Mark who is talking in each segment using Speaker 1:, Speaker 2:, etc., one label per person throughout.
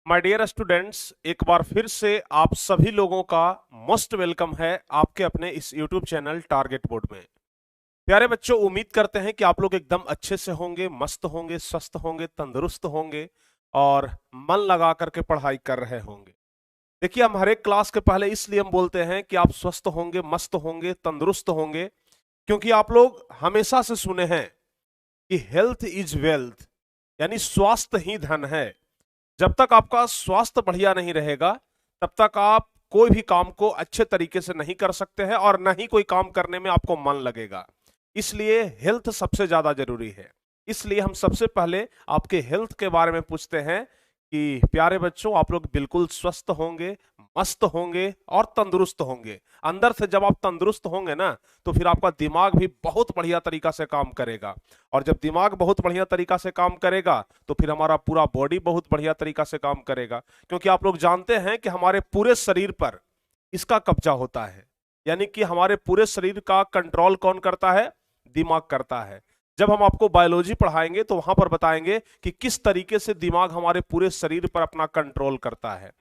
Speaker 1: My dear students, एक बार फिर से आप सभी लोगों का मोस्ट वेलकम है आपके अपने इस यूट्यूब चैनल टारगेट बोर्ड में। प्यारे बच्चों, उम्मीद करते हैं कि आप लोग एकदम अच्छे से होंगे, मस्त होंगे, स्वस्थ होंगे, तंदुरुस्त होंगे और मन लगा करके पढ़ाई कर रहे होंगे। देखिए, हम हर एक क्लास के पहले इसलिए हम बोलते हैं कि आप स्वस्थ होंगे, मस्त होंगे, तंदुरुस्त होंगे, क्योंकि आप लोग हमेशा से सुने हैं कि हेल्थ इज वेल्थ, यानी स्वास्थ्य ही धन है। जब तक आपका स्वास्थ्य बढ़िया नहीं रहेगा तब तक आप कोई भी काम को अच्छे तरीके से नहीं कर सकते हैं और न ही कोई काम करने में आपको मन लगेगा। इसलिए हेल्थ सबसे ज्यादा जरूरी है। इसलिए हम सबसे पहले आपके हेल्थ के बारे में पूछते हैं कि प्यारे बच्चों, आप लोग बिल्कुल स्वस्थ होंगे, मस्त होंगे और तंदुरुस्त होंगे। अंदर से जब आप तंदुरुस्त होंगे ना, तो फिर आपका दिमाग भी बहुत बढ़िया तरीका से काम करेगा। और जब दिमाग बहुत बढ़िया तरीका से काम करेगा तो फिर हमारा पूरा बॉडी बहुत बढ़िया तरीका से काम करेगा। क्योंकि आप लोग जानते हैं कि हमारे पूरे शरीर पर इसका कब्जा होता है, यानी कि हमारे पूरे शरीर का कंट्रोल कौन करता है? दिमाग करता है। जब हम आपको बायोलॉजी पढ़ाएंगे तो वहां पर बताएंगे कि किस तरीके से दिमाग हमारे पूरे शरीर पर अपना कंट्रोल करता है।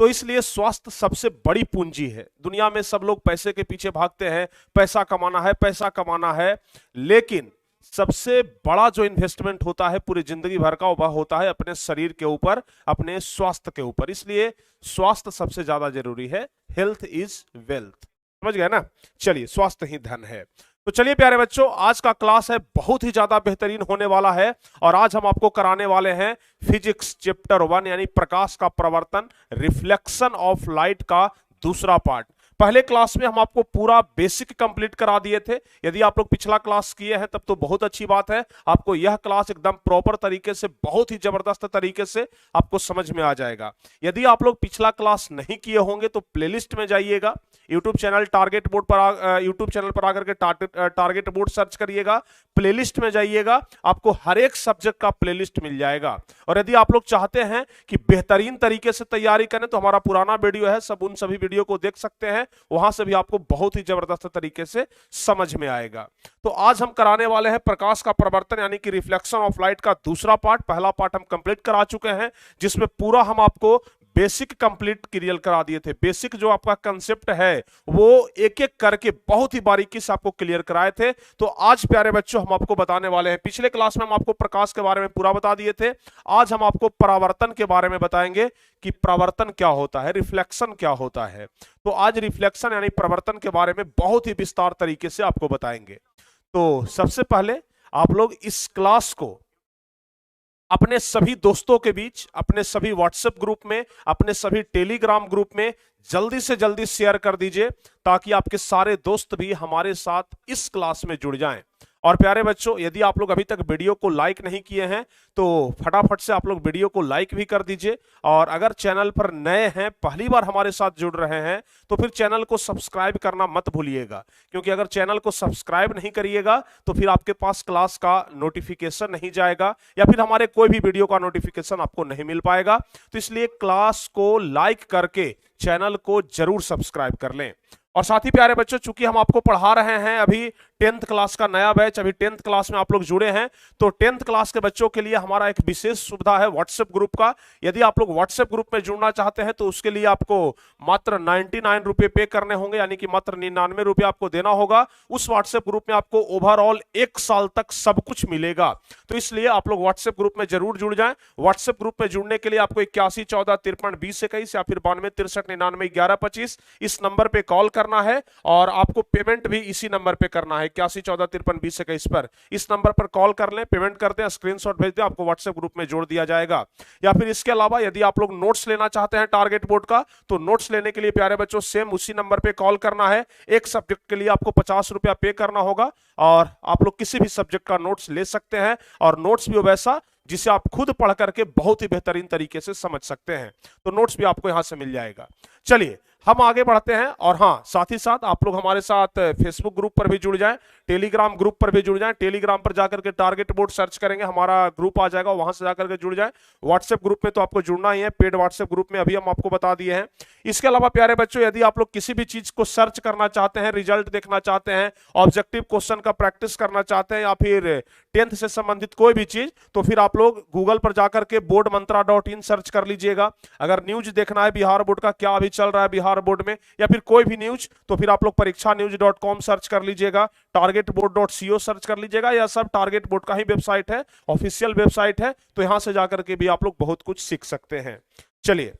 Speaker 1: तो इसलिए स्वास्थ्य सबसे बड़ी पूंजी है। दुनिया में सब लोग पैसे के पीछे भागते हैं, पैसा कमाना है, पैसा कमाना है, लेकिन सबसे बड़ा जो इन्वेस्टमेंट होता है पूरी जिंदगी भर का, वह होता है अपने शरीर के ऊपर, अपने स्वास्थ्य के ऊपर। इसलिए स्वास्थ्य सबसे ज्यादा जरूरी है। हेल्थ इज वेल्थ, समझ गए ना? चलिए, स्वास्थ्य ही धन है। तो चलिए प्यारे बच्चों, आज का क्लास है बहुत ही ज्यादा बेहतरीन होने वाला है। और आज हम आपको कराने वाले हैं फिजिक्स चैप्टर 1 यानी प्रकाश का प्रवर्तन, रिफ्लेक्शन ऑफ लाइट का दूसरा पार्ट। पहले क्लास में हम आपको पूरा बेसिक कंप्लीट करा दिए थे। यदि आप लोग पिछला क्लास किए हैं तब तो बहुत अच्छी बात है। आपको यह क्लास एकदम प्रॉपर तरीके से, बहुत ही जबरदस्त तरीके से आपको समझ में आ जाएगा। यदि आप लोग पिछला क्लास नहीं किए होंगे तो प्लेलिस्ट में जाइएगा, यूट्यूब चैनल टारगेट बोर्ड पर यूट्यूब चैनल पर आकर के टारगेट बोर्ड सर्च करिएगा, प्लेलिस्ट में जाइएगा, आपको हर एक सब्जेक्ट का प्लेलिस्ट मिल जाएगा। और यदि आप लोग चाहते हैं कि बेहतरीन तरीके से तैयारी करें तो हमारा पुराना वीडियो है, सब उन सभी वीडियो को देख सकते हैं, वहां से भी आपको बहुत ही जबरदस्त तरीके से समझ में आएगा। तो आज हम कराने वाले हैं प्रकाश का प्रवर्तन यानी कि रिफ्लेक्शन ऑफ लाइट का दूसरा पार्ट। पहला पार्ट हम कंप्लीट करा चुके हैं, जिसमें पूरा हम आपको बेसिक कंप्लीट क्लियर करा दिए थे। बेसिक जो आपका कंसेप्ट है वो एक एक करके बहुत ही बारीकी से आपको क्लियर कराए थे। तो आज प्यारे बच्चों हम आपको बताने वाले हैं, पिछले क्लास में हम आपको प्रकाश के बारे में पूरा बता दिए थे, आज हम आपको परावर्तन के बारे में बताएंगे कि परावर्तन क्या होता है, रिफ्लेक्शन क्या होता है। तो आज रिफ्लेक्शन यानी परावर्तन के बारे में बहुत ही विस्तार तरीके से आपको बताएंगे। तो सबसे पहले आप लोग इस क्लास को अपने सभी दोस्तों के बीच, अपने सभी व्हाट्सएप ग्रुप में, अपने सभी टेलीग्राम ग्रुप में जल्दी से जल्दी शेयर कर दीजिए, ताकि आपके सारे दोस्त भी हमारे साथ इस क्लास में जुड़ जाएं। और प्यारे बच्चों, यदि आप लोग अभी तक वीडियो को लाइक नहीं किए हैं तो फटाफट से आप लोग वीडियो को लाइक भी कर दीजिए। और अगर चैनल पर नए हैं, पहली बार हमारे साथ जुड़ रहे हैं, तो फिर चैनल को सब्सक्राइब करना मत भूलिएगा। क्योंकि अगर चैनल को सब्सक्राइब नहीं करिएगा तो फिर आपके पास क्लास का नोटिफिकेशन नहीं जाएगा, या फिर हमारे कोई भी वीडियो का नोटिफिकेशन आपको नहीं मिल पाएगा। तो इसलिए क्लास को लाइक करके चैनल को जरूर सब्सक्राइब कर लें। और साथ ही प्यारे बच्चों, चूंकि हम आपको पढ़ा रहे हैं अभी 10th क्लास का नया बैच, अभी 10th क्लास में आप लोग जुड़े हैं, तो 10th क्लास के बच्चों के लिए हमारा एक विशेष सुविधा है व्हाट्सएप ग्रुप का। यदि आप लोग व्हाट्सएप ग्रुप में जुड़ना चाहते हैं तो उसके लिए आपको मात्र 99 रुपए पे करने होंगे, यानी कि मात्र 99 रुपए आपको देना होगा। उस व्हाट्सएप ग्रुप में आपको ओवरऑल 1 साल तक सब कुछ मिलेगा। तो इसलिए आप लोग व्हाट्सएप ग्रुप में जरूर जुड़ जाएं। व्हाट्सएप ग्रुप में जुड़ने के लिए आपको 81 14 53 20 21 या फिर 92 63 99 11 25 इस नंबर पे कॉल करना है। और आपको पेमेंट भी इसी नंबर पे करना है, 81 14 53 20 21 पर। इस नंबर पर कॉल कर लें, पेमेंट कर दें, स्क्रीनशॉट भेज दें, आपको व्हाट्सएप ग्रुप में जोड़ दिया जाएगा। या फिर इसके अलावा यदि आप लोग नोट्स लेना चाहते हैं टारगेट बोर्ड का, तो नोट्स लेने के लिए प्यारे बच्चों सेम उसी नंबर पे कॉल करना है। एक सब्जेक्ट के लिए आपको 50 रुपया पे करना होगा और आप लोग किसी भी सब्जेक्ट का नोट्स ले सकते हैं। और नोट्स भी वैसा जिसे आप खुद पढ़ करके बहुत ही बेहतरीन तरीके से समझ सकते हैं। तो नोट्स भी आपको यहां से मिल जाएगा। चलिए, हम आगे बढ़ते हैं। और हाँ, साथ ही साथ आप लोग हमारे साथ फेसबुक ग्रुप पर भी जुड़ जाएं, टेलीग्राम ग्रुप पर भी जुड़ जाएं। टेलीग्राम पर जाकर के टारगेट बोर्ड सर्च करेंगे, हमारा ग्रुप आ जाएगा, वहां से जाकर के जुड़ जाएं। व्हाट्सएप ग्रुप में तो आपको जुड़ना ही है, पेड व्हाट्सएप ग्रुप में अभी हम आपको बता दिए हैं। इसके अलावा प्यारे बच्चों, यदि आप लोग किसी भी चीज को सर्च करना चाहते हैं, रिजल्ट देखना चाहते हैं, ऑब्जेक्टिव क्वेश्चन का प्रैक्टिस करना चाहते हैं, या फिर 10th से संबंधित कोई भी चीज, तो फिर आप लोग गूगल पर जाकर के boardmantra.in सर्च कर लीजिएगा। अगर न्यूज देखना है बिहार बोर्ड का, क्या अभी चल रहा है बिहार बोर्ड में, या फिर कोई भी न्यूज, तो फिर आप लोग परीक्षान्यूज.com सर्च कर लीजिएगा, targetboard.co सर्च कर लीजिएगा। यह सब टारगेट बोर्ड का ही वेबसाइट है, ऑफिशियल वेबसाइट है, तो यहां से जाकर के भी आप लोग बहुत कुछ सीख सकते हैं। चलिए,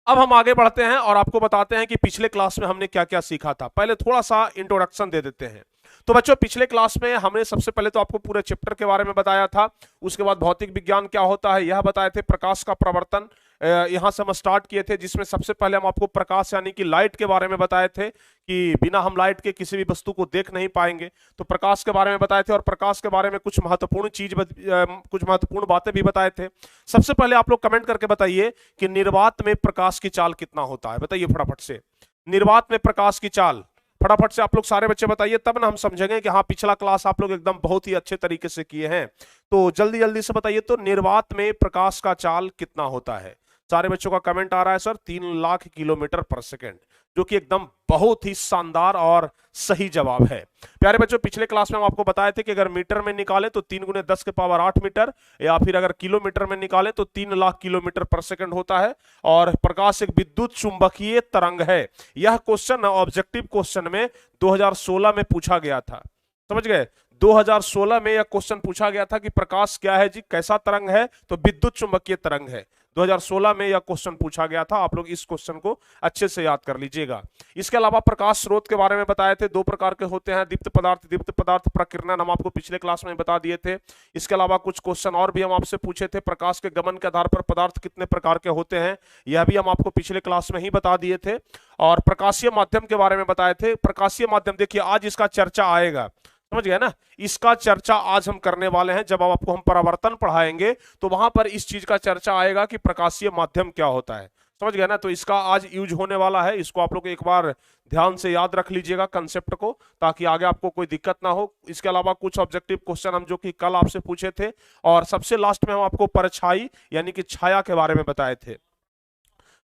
Speaker 1: अब हम आगे बढ़ते हैं और आपको बताते हैं कि पिछले क्लास में हमने क्या क्या सीखा था। पहले थोड़ा सा इंट्रोडक्शन दे देते हैं। तो बच्चों, पिछले क्लास में हमने सबसे पहले तो आपको पूरे चैप्टर के बारे में बताया था, उसके बाद भौतिक विज्ञान क्या होता है यह बताए थे, प्रकाश का प्रवर्तन यहां से हम स्टार्ट किए थे, जिसमें सबसे पहले हम आपको प्रकाश यानी कि लाइट के बारे में बताए थे कि बिना हम लाइट के किसी भी वस्तु को देख नहीं पाएंगे। तो प्रकाश के बारे में बताए थे, और प्रकाश के बारे में कुछ महत्वपूर्ण बातें भी बताए थे। सबसे पहले आप लोग कमेंट करके बताइए कि निर्वात में प्रकाश की चाल कितना होता है। बताइए फटाफट से, निर्वात में प्रकाश की चाल फटाफट से आप लोग सारे बच्चे बताइए, तब ना हम समझेंगे कि हाँ पिछला क्लास आप लोग एकदम बहुत ही अच्छे तरीके से किए हैं। तो जल्दी जल्दी से बताइए, तो निर्वात में प्रकाश का चाल कितना होता है। सारे बच्चों का कमेंट आ रहा है सर 3 लाख किलोमीटर पर सेकेंड, जो कि एकदम बहुत ही शानदार और सही जवाब है। प्यारे बच्चों, पिछले क्लास में हम आपको बताए थे कि अगर मीटर में निकालें तो 3 × 10⁸ मीटर, या फिर अगर किलोमीटर में निकालें तो 3 लाख किलोमीटर पर सेकंड होता है। और प्रकाश एक विद्युत चुंबकीय तरंग है। यह क्वेश्चन ऑब्जेक्टिव क्वेश्चन में 2016 में पूछा गया था, समझ गए। 2016 में यह क्वेश्चन पूछा गया था कि प्रकाश क्या है जी, कैसा तरंग है, तो विद्युत चुंबकीय तरंग है। 2016 में यह क्वेश्चन पूछा गया था, आप लोग इस क्वेश्चन को अच्छे से याद कर लीजिएगा। इसके अलावा प्रकाश स्रोत के बारे में बताए थे, 2 प्रकार के होते हैं, दीप्त पदार्थ प्रकीर्णन, हम आपको पिछले क्लास में बता दिए थे। इसके अलावा कुछ क्वेश्चन और भी हम आपसे पूछे थे, प्रकाश के गमन के आधार पर पदार्थ कितने प्रकार के होते हैं, यह भी हम आपको पिछले क्लास में ही बता दिए थे। और प्रकाशीय माध्यम के बारे में बताए थे। प्रकाशीय माध्यम देखिए, आज इसका चर्चा आएगा, समझ गए ना, इसका चर्चा आज हम करने वाले हैं। जब आपको हम परावर्तन पढ़ाएंगे तो वहां पर इस चीज का चर्चा आएगा कि प्रकाशीय माध्यम क्या होता है, समझ गए ना। तो इसका आज यूज होने वाला है, इसको आप लोग एक बार ध्यान से याद रख लीजिएगा कंसेप्ट को, ताकि आगे आपको कोई दिक्कत ना हो। इसके अलावा कुछ ऑब्जेक्टिव क्वेश्चन हम जो कि कल आपसे पूछे थे, और सबसे लास्ट में हम आपको परछाई यानी कि छाया के बारे में बताए थे।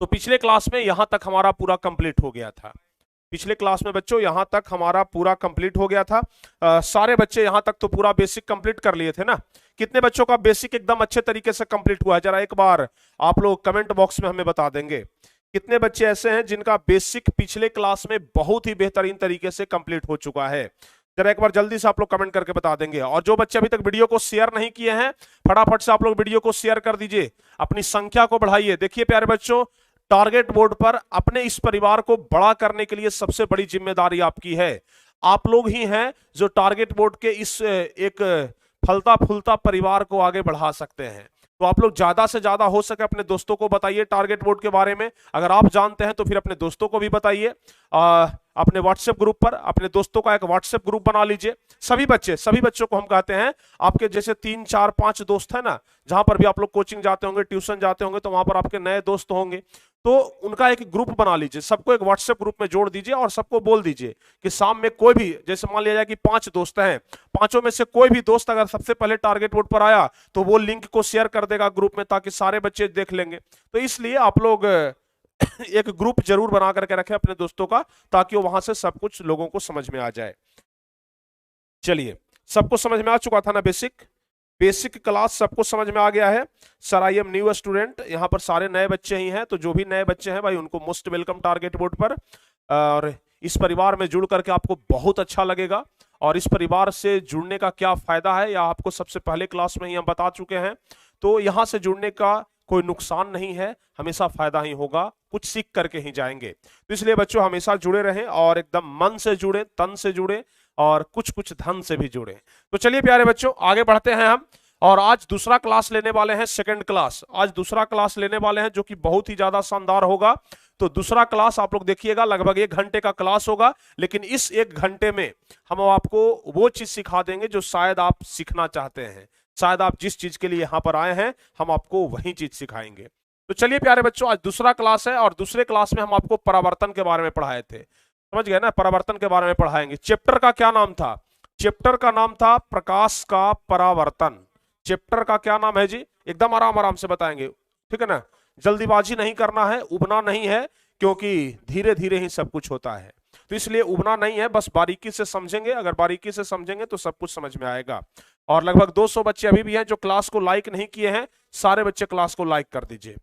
Speaker 1: तो पिछले क्लास में यहां तक हमारा पूरा कंप्लीट हो गया था। पिछले क्लास में बच्चों यहां तक हमारा पूरा कंप्लीट हो गया था। सारे बच्चे यहां तक तो पूरा बेसिक कंप्लीट कर लिए थे ना। कितने बच्चों का बेसिक एकदम अच्छे तरीके से कंप्लीट हुआ है, जरा एक बार आप लोग कमेंट बॉक्स में हमें बता देंगे। कितने बच्चे ऐसे हैं जिनका बेसिक पिछले क्लास में बहुत ही बेहतरीन तरीके से कंप्लीट हो चुका है, जरा एक बार जल्दी से आप लोग कमेंट करके बता देंगे। और जो बच्चे अभी तक वीडियो को शेयर नहीं किए हैं, फटाफट से आप लोग वीडियो को शेयर कर दीजिए, अपनी संख्या को बढ़ाइए। देखिए प्यारे बच्चों, टारगेट बोर्ड पर अपने इस परिवार को बड़ा करने के लिए सबसे बड़ी जिम्मेदारी आपकी है। आप लोग ही हैं जो टारगेट बोर्ड के इस एक फलता फूलता परिवार को आगे बढ़ा सकते हैं। तो आप लोग ज्यादा से ज्यादा हो सके अपने दोस्तों को बताइए टारगेट बोर्ड के बारे में। अगर आप जानते हैं तो फिर अपने दोस्तों को भी बताइए। अपने व्हाट्सएप ग्रुप पर अपने दोस्तों का एक व्हाट्सएप ग्रुप बना लीजिए। सभी बच्चों को हम कहते हैं, आपके जैसे 3 4 5 दोस्त है ना, जहां पर भी आप लोग कोचिंग जाते होंगे, ट्यूशन जाते होंगे, तो वहां पर आपके नए दोस्त होंगे, तो उनका एक ग्रुप बना लीजिए, सबको एक व्हाट्सएप ग्रुप में जोड़ दीजिए और सबको बोल दीजिए कि शाम में कोई भी, जैसे मान लिया जाए कि 5 दोस्त हैं, 5 में से कोई भी दोस्त अगर सबसे पहले टारगेट बोर्ड पर आया तो वो लिंक को शेयर कर देगा ग्रुप में, ताकि सारे बच्चे देख लेंगे। तो इसलिए आप लोग एक ग्रुप जरूर बना करके रखें अपने दोस्तों का, ताकि वहां से सब कुछ लोगों को समझ में आ जाए। चलिए, सबको समझ में आ चुका था ना बेसिक क्लास सबको समझ में आ गया है। Sir I am new student, यहाँ पर सारे नए बच्चे ही हैं, तो जो भी नए बच्चे हैं भाई उनको मोस्ट वेलकम टारगेट बोर्ड पर। और इस परिवार में जुड़ करके आपको बहुत अच्छा लगेगा, और इस परिवार से जुड़ने का क्या फायदा है या आपको सबसे पहले क्लास में ही हम बता चुके हैं। तो यहाँ से जुड़ने का कोई नुकसान नहीं है, हमेशा फायदा ही होगा, कुछ सीख करके ही जाएंगे। तो इसलिए बच्चों हमेशा जुड़े रहें, और एकदम मन से जुड़े, तन से जुड़े, और कुछ कुछ धन से भी जुड़े। तो चलिए प्यारे बच्चों आगे बढ़ते हैं हम, और आज दूसरा क्लास लेने वाले हैं, सेकंड क्लास। आज दूसरा क्लास लेने वाले हैं जो कि बहुत ही ज्यादा शानदार होगा। तो दूसरा क्लास आप लोग देखिएगा, लगभग 1 घंटे का क्लास होगा, लेकिन इस 1 घंटे में हम आपको वो चीज सिखा देंगे जो शायद आप सीखना चाहते हैं। शायद आप जिस चीज के लिए यहाँ पर आए हैं, हम आपको वही चीज सिखाएंगे। तो चलिए प्यारे बच्चों, आज दूसरा क्लास है और दूसरे क्लास में हम आपको परावर्तन के बारे में पढ़ाए थे, समझ गए ना। परावर्तन के बारे में पढ़ाएंगे। चैप्टर का क्या नाम था? चैप्टर का नाम था प्रकाश का परावर्तन। चैप्टर का क्या नाम है जी? एकदम आराम आराम से बताएंगे, ठीक है ना। जल्दीबाजी नहीं करना है, उबना नहीं है, क्योंकि धीरे धीरे ही सब कुछ होता है। तो इसलिए उबना नहीं है, बस बारीकी से समझेंगे। अगर बारीकी से समझेंगे तो सब कुछ समझ में आएगा। और लगभग 200 बच्चे अभी भी हैं जो क्लास को लाइक नहीं किए हैं। सारे बच्चे क्लास को लाइक कर दीजिए।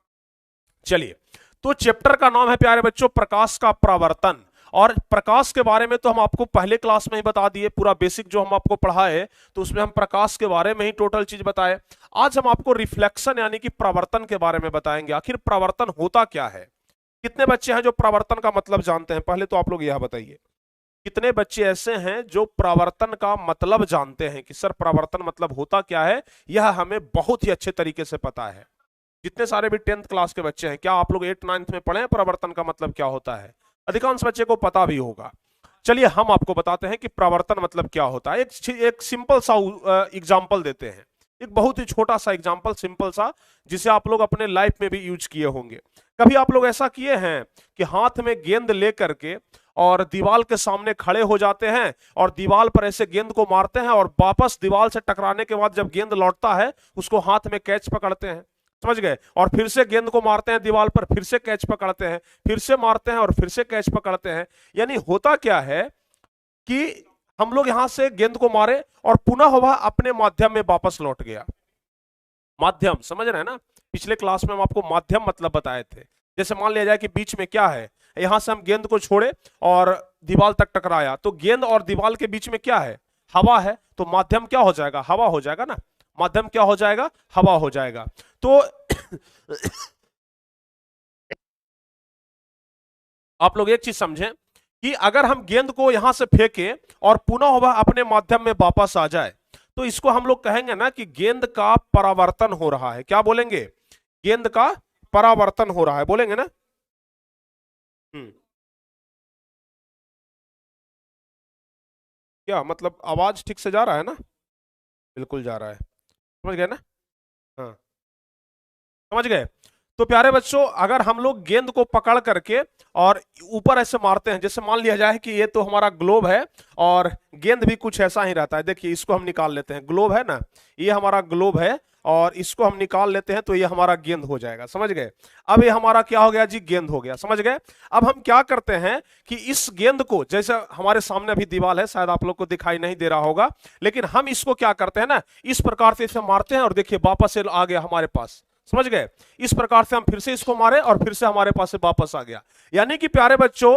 Speaker 1: चलिए, तो चैप्टर का नाम है प्यारे बच्चों प्रकाश का परावर्तन। और प्रकाश के बारे में तो हम आपको पहले क्लास में ही बता दिए, पूरा बेसिक जो हम आपको पढ़ाए तो उसमें हम प्रकाश के बारे में ही टोटल चीज बताए। आज हम आपको रिफ्लेक्शन यानी कि परावर्तन के बारे में बताएंगे। आखिर परावर्तन होता क्या है? कितने बच्चे हैं जो परावर्तन का मतलब जानते हैं? पहले तो आप लोग यह बताइए, कितने बच्चे ऐसे हैं जो परावर्तन का मतलब जानते हैं कि सर परावर्तन मतलब होता क्या है? यह हमें बहुत ही अच्छे तरीके से पता है। जितने सारे भी 10th क्लास के बच्चे हैं, क्या आप लोग 8 9th में पढ़े हैं परावर्तन का मतलब क्या होता है? अधिकांश बच्चे को पता भी होगा। चलिए हम आपको बताते हैं कि परावर्तन मतलब क्या होता है। एक सिंपल सा एग्जांपल देते हैं, एक बहुत ही छोटा सा एग्जांपल, सिंपल सा, जिसे आप लोग अपने लाइफ में भी यूज किए होंगे। कभी आप लोग ऐसा किए हैं कि हाथ में गेंद लेकर के और दीवार के सामने खड़े हो जाते हैं और दीवार पर ऐसे गेंद को मारते हैं और वापस दीवार से टकराने के बाद जब गेंद लौटता है उसको हाथ में कैच पकड़ते हैं, समझ गए? और फिर से गेंद को मारते हैं दीवार पर, फिर से कैच पकड़ते हैं, फिर से मारते हैं और फिर से कैच पकड़ते हैं। यानी होता क्या है कि हम लोग यहां से गेंद को मारे और पुनः वह अपने माध्यम में वापस लौट गया। माध्यम समझ रहे हैं ना? पिछले क्लास में हम आपको माध्यम मतलब बताए थे। जैसे मान लिया जाए कि बीच में क्या है, यहां से हम गेंद को छोड़े और दीवार तक टकराया, तो गेंद और दीवार के बीच में क्या है? हवा है। तो माध्यम क्या हो जाएगा? हवा हो जाएगा ना। माध्यम क्या हो जाएगा? हवा हो जाएगा। तो आप लोग एक चीज समझें कि अगर हम गेंद को यहां से फेंकें और पुनः वह अपने माध्यम में वापस आ जाए तो इसको हम लोग कहेंगे ना कि गेंद का परावर्तन हो रहा है। क्या बोलेंगे? गेंद का परावर्तन हो रहा है, बोलेंगे ना। क्या मतलब? आवाज ठीक से जा रहा है ना? बिल्कुल जा रहा है, समझ गए ना? हाँ, समझ गए। तो प्यारे बच्चों, अगर हम लोग गेंद को पकड़ करके और ऊपर ऐसे मारते हैं, जैसे मान लिया जाए कि ये तो हमारा ग्लोब है और गेंद भी कुछ ऐसा ही रहता है। देखिए इसको हम निकाल लेते हैं, ग्लोब है ना, ये हमारा ग्लोब है और इसको हम निकाल लेते हैं तो ये हमारा गेंद हो जाएगा, समझ गए? अब ये हमारा क्या हो गया जी? गेंद हो गया, समझ गए? अब हम क्या करते हैं कि इस गेंद को, जैसे हमारे सामने अभी दीवार है, शायद आप लोग को दिखाई नहीं दे रहा होगा, लेकिन हम इसको क्या करते हैं ना, इस प्रकार से इसे मारते हैं और देखिए वापस से आ गया हमारे पास, समझ गए? इस प्रकार से हम फिर से इसको मारे और फिर से हमारे पास से वापस आ गया। यानी कि प्यारे बच्चों,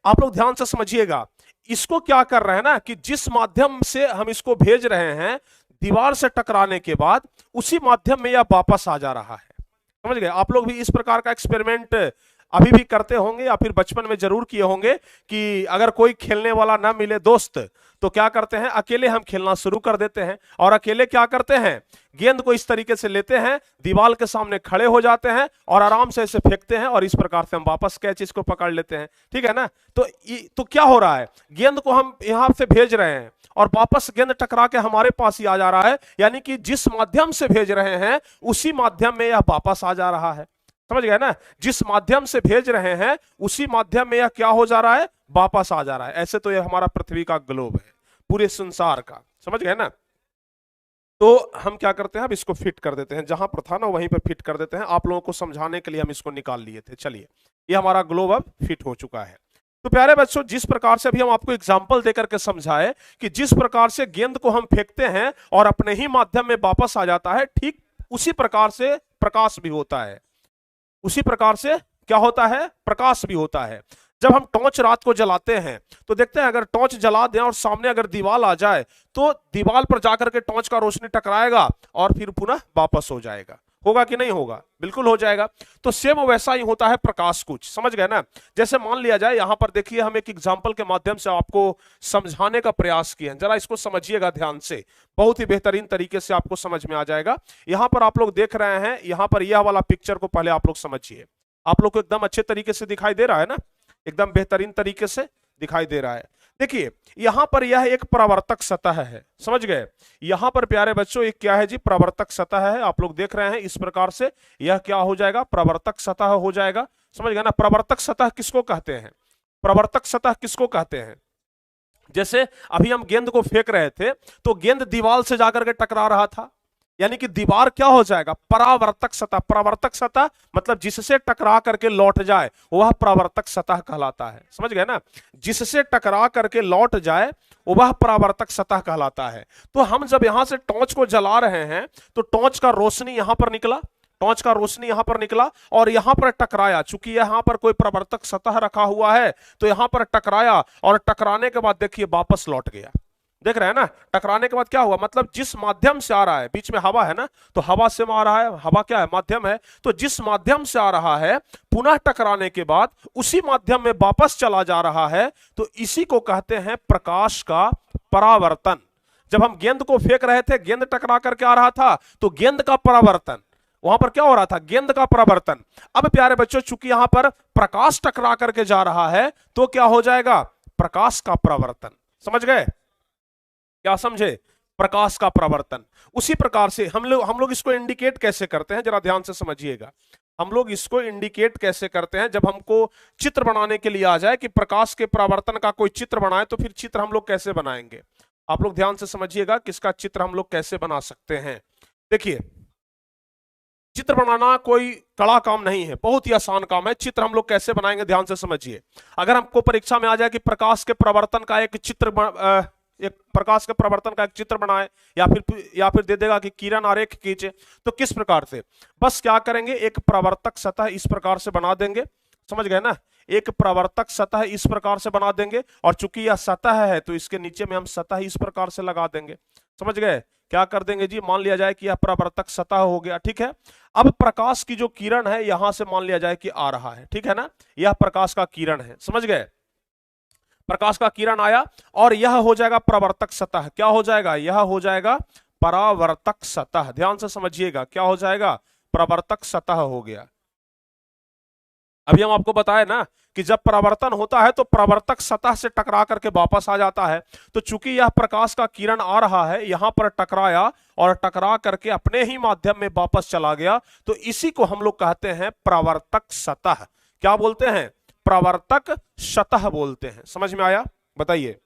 Speaker 1: आप लोग ध्यान से समझिएगा, इसको क्या कर रहे हैं ना कि जिस माध्यम से हम इसको भेज रहे हैं, दीवार से टकराने के बाद उसी माध्यम में यह वापस आ जा रहा है, समझ गए? आप लोग भी इस प्रकार का एक्सपेरिमेंट अभी भी करते होंगे या फिर बचपन में जरूर किए होंगे कि अगर कोई खेलने वाला ना मिले दोस्त तो क्या करते हैं? अकेले हम खेलना शुरू कर देते हैं और अकेले क्या करते हैं? गेंद को इस तरीके से लेते हैं, दीवार के सामने खड़े हो जाते हैं और आराम से इसे फेंकते हैं और इस प्रकार से हम वापस कैच इसको पकड़ लेते हैं, ठीक है ना? तो क्या हो रहा है? गेंद को हम यहां से भेज रहे हैं और वापस गेंद टकरा के हमारे पास ही आ जा रहा है। यानी कि जिस माध्यम से भेज रहे हैं उसी माध्यम में यह वापस आ जा रहा है, समझ गए ना? जिस माध्यम से भेज रहे हैं उसी माध्यम में यह क्या हो जा रहा है? वापस आ जा रहा है। ऐसे तो यह हमारा पृथ्वी का ग्लोब है, पूरे संसार का, समझ गए ना? तो हम क्या करते हैं, अब इसको फिट कर देते हैं, जहां पर था ना वहीं पर फिट कर देते हैं। आप लोगों को समझाने के लिए हम इसको निकाल लिए थे। चलिए, ये हमारा ग्लोब अब फिट हो चुका है। तो प्यारे बच्चों, जिस प्रकार से अभी हम आपको एग्जाम्पल देकर के समझाए कि जिस प्रकार से गेंद को हम फेंकते हैं और अपने ही माध्यम में वापस आ जाता है, ठीक उसी प्रकार से प्रकाश भी होता है। उसी प्रकार से क्या होता है? प्रकाश भी होता है। जब हम टॉर्च रात को जलाते हैं तो देखते हैं, अगर टॉर्च जला दें और सामने अगर दीवार आ जाए तो दीवार पर जाकर के टॉर्च का रोशनी टकराएगा और फिर पुनः वापस हो जाएगा। होगा कि नहीं होगा? बिल्कुल हो जाएगा। तो सेम वैसा ही होता है प्रकाश कुछ, समझ गए ना? जैसे मान लिया जाए, यहां पर देखिए हम एक एग्जाम्पल के माध्यम से आपको समझाने का प्रयास किए हैं, जरा इसको समझिएगा ध्यान से, बहुत ही बेहतरीन तरीके से आपको समझ में आ जाएगा। यहां पर आप लोग देख रहे हैं, यहां पर यह वाला पिक्चर को पहले आप लोग समझिए। आप लोग को एकदम अच्छे तरीके से दिखाई दे रहा है ना? एकदम बेहतरीन तरीके से दिखाई दे रहा है। देखिए यहां पर यह एक परावर्तक सतह है, समझ गए। यहां पर प्यारे बच्चों एक क्या है जी, परावर्तक सतह है। आप लोग देख रहे हैं इस प्रकार से, यह क्या हो जाएगा, परावर्तक सतह हो जाएगा। समझ गए ना। परावर्तक सतह किसको कहते हैं, परावर्तक सतह किसको कहते हैं। जैसे अभी हम गेंद को फेंक रहे थे तो गेंद दीवार से जाकर के टकरा रहा था, यानी कि दीवार क्या हो जाएगा, परावर्तक सतह। परावर्तक सतह मतलब जिससे टकरा करके लौट जाए वह परावर्तक सतह कहलाता है, समझ गए ना। जिससे टकरा करके लौट जाए वह परावर्तक सतह कहलाता है। तो हम जब यहां से टॉर्च को जला रहे हैं तो टॉर्च का रोशनी यहां पर निकला, टॉर्च का रोशनी यहां पर निकला और यहां पर टकराया। चूंकि यहां पर कोई परावर्तक सतह रखा हुआ है तो यहां पर टकराया और टकराने के बाद देखिए वापस लौट गया। देख रहे हैं ना, टकराने के बाद क्या हुआ, मतलब जिस माध्यम से आ रहा है, बीच में हवा है ना, तो हवा से आ रहा है, हवा क्या है, माध्यम है। तो जिस माध्यम से आ रहा है पुनः टकराने के बाद उसी माध्यम में वापस चला जा रहा है, तो इसी को कहते हैं प्रकाश का परावर्तन। जब हम गेंद को फेंक रहे थे, गेंद टकरा करके आ रहा था तो गेंद का परावर्तन, वहां पर क्या हो रहा था, गेंद का परावर्तन। अब प्यारे बच्चों चूंकि यहां पर प्रकाश टकरा करके जा रहा है तो क्या हो जाएगा, प्रकाश का परावर्तन। समझ गए, क्या समझे, प्रकाश का परावर्तन। उसी प्रकार से हम लोग इसको इंडिकेट कैसे करते हैं, जरा ध्यान से समझिएगा। हम लोग इसको इंडिकेट कैसे करते हैं, जब हमको चित्र बनाने के लिए आ जाए कि प्रकाश के परावर्तन का कोई चित्र बनाए, तो फिर चित्र हम लोग कैसे बनाएंगे। आप लोग ध्यान से समझिएगा किसका चित्र हम लोग कैसे बना सकते हैं। देखिए चित्र बनाना कोई कड़ा काम नहीं है, बहुत ही आसान काम है। चित्र हम लोग कैसे बनाएंगे ध्यान से समझिए। अगर हमको परीक्षा में आ जाए कि प्रकाश के परावर्तन का एक चित्र एक प्रकाश के परावर्तन का एक चित्र बनाए, या फिर दे देगा कि किरण आरेख खींचे, तो किस प्रकार से, बस क्या करेंगे, एक परावर्तक सतह इस प्रकार से बना देंगे। समझ गए ना, एक परावर्तक सतह इस प्रकार से बना देंगे और चूंकि यह सतह है तो इसके नीचे में हम सतह इस प्रकार से लगा देंगे। समझ गए, क्या कर देंगे जी, मान लिया जाए कि यह परावर्तक सतह हो गया, ठीक है। अब प्रकाश की जो किरण है यहां से मान लिया जाए कि आ रहा है, ठीक है ना, यह प्रकाश का किरण है। समझ गए, प्रकाश का किरण आया और यह हो जाएगा परावर्तक सतह। क्या हो जाएगा, यह हो जाएगा परावर्तक सतह। ध्यान से समझिएगा, क्या हो जाएगा, परावर्तक सतह हो गया। अभी हम आपको बताए ना कि जब परावर्तन होता है तो परावर्तक सतह से टकरा करके वापस आ जाता है। तो चूंकि यह प्रकाश का किरण आ रहा है, यहां पर टकराया और टकरा करके अपने ही माध्यम में वापस चला गया, तो इसी को हम लोग कहते हैं परावर्तक सतह। क्या बोलते हैं, परावर्तक सतह बोलते हैं। समझ में आया, बताइए।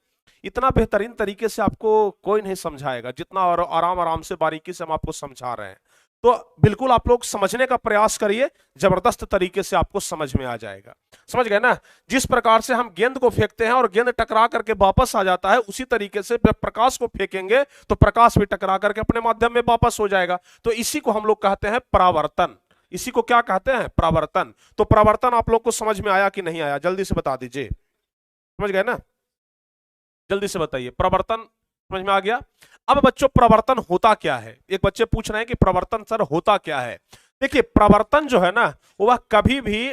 Speaker 1: इतना बेहतरीन तरीके से आपको कोई नहीं समझाएगा जितना और आराम आराम से बारीकी से हम आपको समझा रहे हैं। तो बिल्कुल आप लोग समझने का प्रयास करिए, जबरदस्त तरीके से आपको समझ में आ जाएगा। समझ गए ना, जिस प्रकार से हम गेंद को फेंकते हैं और गेंद टकरा करके वापस आ जाता है, उसी तरीके से जब प्रकाश को फेंकेंगे तो प्रकाश भी टकरा करके अपने माध्यम में वापस हो जाएगा। तो इसी को हम लोग कहते हैं परावर्तन। इसी को क्या कहते हैं, परावर्तन। तो परावर्तन आप लोग को समझ में आया कि नहीं आया, जल्दी से बता दीजिए। समझ गए ना, जल्दी से बताइए, परावर्तन समझ में आ गया। अब बच्चों प्रवर्तन होता क्या है, एक बच्चे पूछ रहे हैं कि प्रवर्तन सर होता क्या है। देखिए प्रवर्तन जो है ना वह कभी भी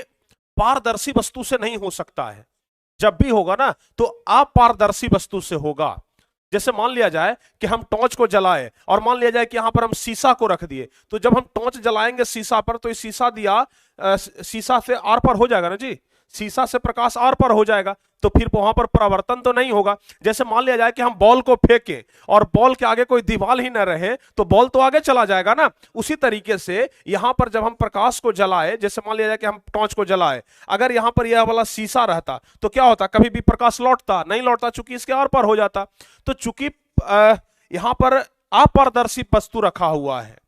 Speaker 1: पारदर्शी वस्तु से नहीं हो सकता है। जब भी होगा ना तो अपारदर्शी वस्तु से होगा। जैसे मान लिया जाए कि हम टॉर्च को जलाए और मान लिया जाए कि यहां पर हम शीशा को रख दिए, तो जब हम टॉर्च जलाएंगे शीशा पर तो शीशा दिया शीशा से आर पार हो जाएगा ना जी, शीशा से प्रकाश आर पार हो जाएगा, तो फिर वहां पर परावर्तन तो नहीं होगा। जैसे मान लिया जाए कि हम बॉल को फेंके और बॉल के आगे कोई दीवार ही न रहे तो बॉल तो आगे चला जाएगा ना। उसी तरीके से यहां पर जब हम प्रकाश को जलाए, जैसे मान लिया जाए कि हम टॉर्च को जलाए, अगर यहां पर यह वाला शीशा रहता तो क्या होता, कभी भी प्रकाश लौटता नहीं, लौटता, चूंकि इसके आर पार हो जाता। तो चूंकि यहां पर अपारदर्शी वस्तु रखा हुआ है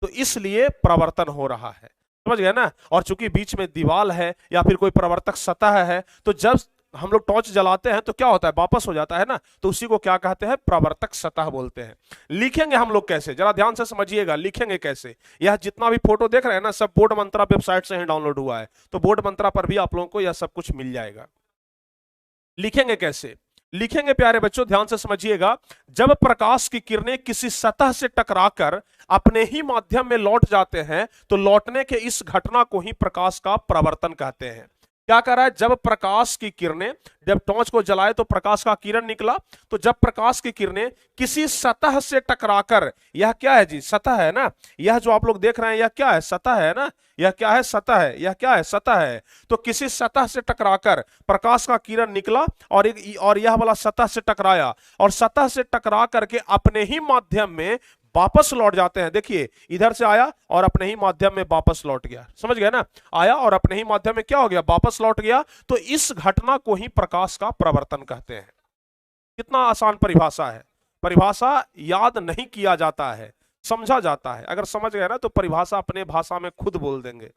Speaker 1: तो इसलिए परावर्तन हो रहा है। समझ गए ना। और चूंकि बीच में दीवार है या फिर कोई परावर्तक सतह है तो जब हम लोग टॉर्च जलाते हैं तो क्या होता है, वापस हो जाता है ना, तो उसी को क्या कहते हैं, परावर्तक सतह बोलते हैं। लिखेंगे हम लोग कैसे, जरा ध्यान से समझिएगा, लिखेंगे कैसे। यह जितना भी फोटो देख रहे हैं ना सब बोर्ड मंत्रा वेबसाइट से ही डाउनलोड हुआ है, तो बोर्ड मंत्रा पर भी आप लोगों को यह सब कुछ मिल जाएगा। लिखेंगे कैसे, लिखेंगे प्यारे बच्चों ध्यान से समझिएगा। जब प्रकाश की किरणें किसी सतह से टकराकर अपने ही माध्यम में लौट जाते हैं तो लौटने के इस घटना को ही प्रकाश का परावर्तन कहते हैं। क्या कह रहा है, जब प्रकाश की किरणें, जब टॉर्च को जलाए तो प्रकाश का किरण निकला, तो जब प्रकाश की किरणें किसी सतह से टकराकर, यह क्या है जी, सतह है ना, यह जो आप लोग देख रहे हैं यह क्या है, सतह है ना, यह क्या है, सतह है, यह क्या है, सतह है। तो किसी सतह से टकराकर प्रकाश का किरण निकला और यह वाला सतह से टकराया और सतह से टकरा करके अपने ही माध्यम में वापस लौट जाते हैं। देखिए इधर से आया और अपने ही माध्यम में वापस लौट गया, समझ गए ना, आया और अपने ही माध्यम में क्या हो गया, वापस लौट गया। तो इस घटना को ही प्रकाश का प्रवर्तन कहते हैं। कितना आसान परिभाषा है, परिभाषा याद नहीं किया जाता है, समझा जाता है। अगर समझ गए ना तो परिभाषा अपने भाषा में खुद बोल देंगे,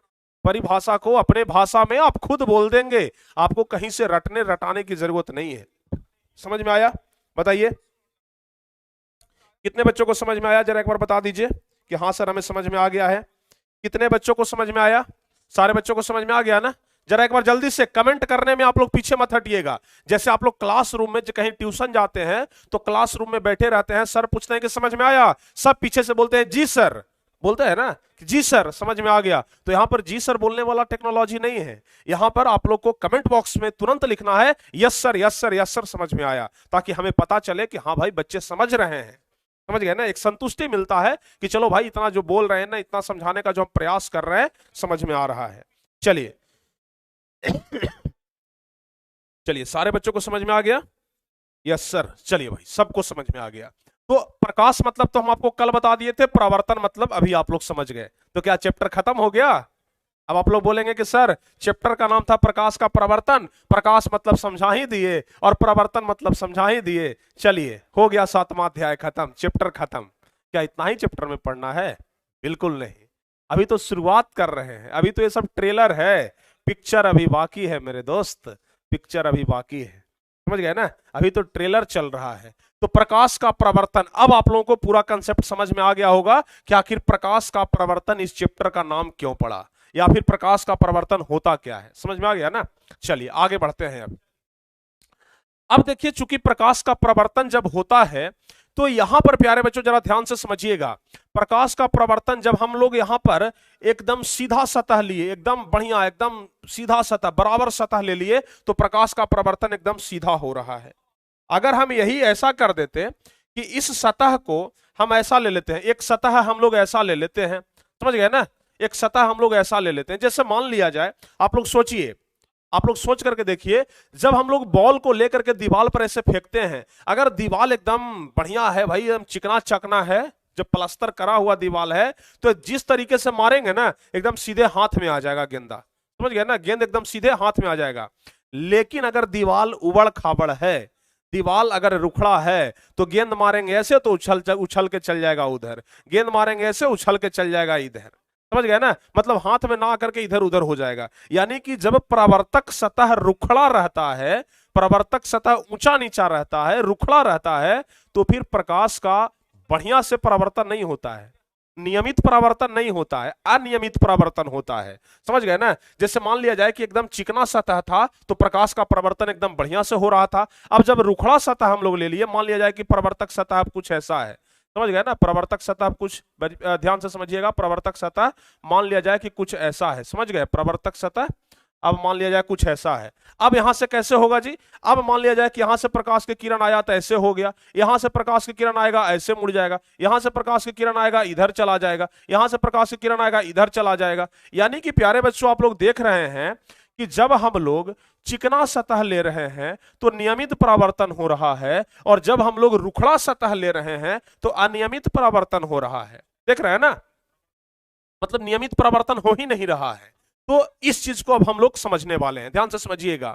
Speaker 1: परिभाषा को अपने भाषा में आप खुद बोल देंगे, आपको कहीं से रटने रटाने की जरूरत नहीं है। समझ में आया, बताइए कितने बच्चों को समझ में आया, जरा एक बार बता दीजिए कि हाँ सर हमें समझ में आ गया है। कितने बच्चों को समझ में आया, सारे बच्चों को समझ में आ गया ना। जरा एक बार जल्दी से कमेंट करने में आप लोग पीछे मत हटिएगा। जैसे आप लोग क्लासरूम में कहीं ट्यूशन जाते हैं तो क्लासरूम में बैठे रहते हैं, सर पूछते हैं कि समझ में आया, सब पीछे से बोलते हैं जी सर, बोलते हैं ना जी सर समझ में आ गया। तो यहां पर जी सर बोलने वाला टेक्नोलॉजी नहीं है, यहां पर आप लोग को कमेंट बॉक्स में तुरंत लिखना है yes sir yes sir yes sir समझ में आया, ताकि हमें पता चले कि हाँ भाई बच्चे समझ रहे हैं। समझ गए ना, एक संतुष्टि मिलता है कि चलो भाई इतना जो बोल रहे हैं ना, इतना समझाने का जो हम प्रयास कर रहे हैं समझ में आ रहा है। चलिए चलिए सारे बच्चों को समझ में आ गया, यस सर, चलिए भाई सबको समझ में आ गया। तो प्रकाश मतलब तो हम आपको कल बता दिए थे, प्रवर्तन मतलब अभी आप लोग समझ गए। तो क्या चैप्टर खत्म हो गया? अब आप लोग बोलेंगे कि सर चैप्टर का नाम था प्रकाश का प्रवर्तन, प्रकाश मतलब समझा ही दिए और प्रवर्तन मतलब समझा ही दिए, चलिए हो गया 7वां अध्याय खत्म, चैप्टर खत्म। क्या इतना ही चैप्टर में पढ़ना है? बिल्कुल नहीं, अभी तो शुरुआत कर रहे हैं, अभी तो ये सब ट्रेलर है, पिक्चर अभी बाकी है मेरे दोस्त, पिक्चर अभी बाकी है। समझ गए ना, अभी तो ट्रेलर चल रहा है। तो प्रकाश का प्रवर्तन, अब आप लोगों को पूरा कंसेप्ट समझ में आ गया होगा कि आखिर प्रकाश का प्रवर्तन इस चैप्टर का नाम क्यों पड़ा, या फिर प्रकाश का प्रवर्तन होता क्या है, समझ में आ गया ना। चलिए आगे बढ़ते हैं। अब देखिए चूंकि प्रकाश का प्रवर्तन जब होता है तो यहां पर प्यारे बच्चों जरा ध्यान से समझिएगा, प्रकाश का प्रवर्तन जब हम लोग यहां पर एकदम सीधा सतह लिए, एकदम बढ़िया एकदम सीधा सतह बराबर सतह ले लिए, तो प्रकाश का प्रवर्तन एकदम सीधा हो रहा है। अगर हम यही ऐसा कर देते कि इस सतह को हम ऐसा ले लेते हैं, एक सतह हम लोग ऐसा ले लेते हैं, समझ गए ना, एक सतह हम लोग ऐसा ले लेते हैं, जैसे मान लिया जाए, आप लोग सोचिए, आप लोग सोच करके देखिए, जब हम लोग बॉल को लेकर के दीवार पर ऐसे फेंकते हैं, अगर दीवार एकदम बढ़िया है भाई, एकदम चिकना चकना है, जब प्लास्टर करा हुआ दीवार है, तो जिस तरीके से मारेंगे ना एकदम सीधे हाथ में आ जाएगा गेंदा, समझ गए ना, गेंद एकदम सीधे हाथ में आ जाएगा। लेकिन अगर दीवार उबड़ खाबड़ है, दीवार अगर रुखड़ा है, तो गेंद मारेंगे ऐसे तो उछल के चल जाएगा उधर, गेंद मारेंगे ऐसे उछल के चल जाएगा इधर, समझ गए ना, मतलब हाथ में ना करके इधर उधर हो जाएगा। यानी कि जब प्रवर्तक सतह रुखड़ा रहता है, प्रवर्तक सतह ऊंचा नीचा रहता है, रुखड़ा रहता है, तो फिर प्रकाश का बढ़िया से प्रवर्तन नहीं होता है, नियमित परावर्तन नहीं होता है, अनियमित परावर्तन होता है। समझ गए ना, जैसे मान लिया जाए कि एकदम चिकना सतह था तो प्रकाश का परावर्तन एकदम बढ़िया से हो रहा था। अब जब रुखड़ा सतह हम लोग ले लिए, मान लिया जाए कि परावर्तक सतह कुछ ऐसा है, समझ गए ना, प्रवर्तक सतह कुछ ध्यान से समझिएगा, प्रवर्तक सतह मान लिया जाए कि कुछ ऐसा है, समझ गए, प्रवर्तक सतह अब मान लिया जाए कुछ ऐसा है। अब यहां से कैसे होगा जी, अब मान लिया जाए कि यहां से प्रकाश के किरण आया तो ऐसे हो गया, यहां से प्रकाश के किरण आएगा ऐसे मुड़ जाएगा, यहां से प्रकाश के किरण आएगा इधर चला जाएगा, यहां से प्रकाश के किरण आएगा इधर चला जाएगा। यानी कि प्यारे बच्चों आप लोग देख रहे हैं कि जब हम लोग चिकना सतह ले रहे हैं तो नियमित परावर्तन हो रहा है, और जब हम लोग रुखड़ा सतह ले रहे हैं तो अनियमित परावर्तन हो रहा है। देख रहे हैं ना, मतलब नियमित परावर्तन हो ही नहीं रहा है। तो इस चीज को अब हम लोग समझने वाले हैं, ध्यान से समझिएगा।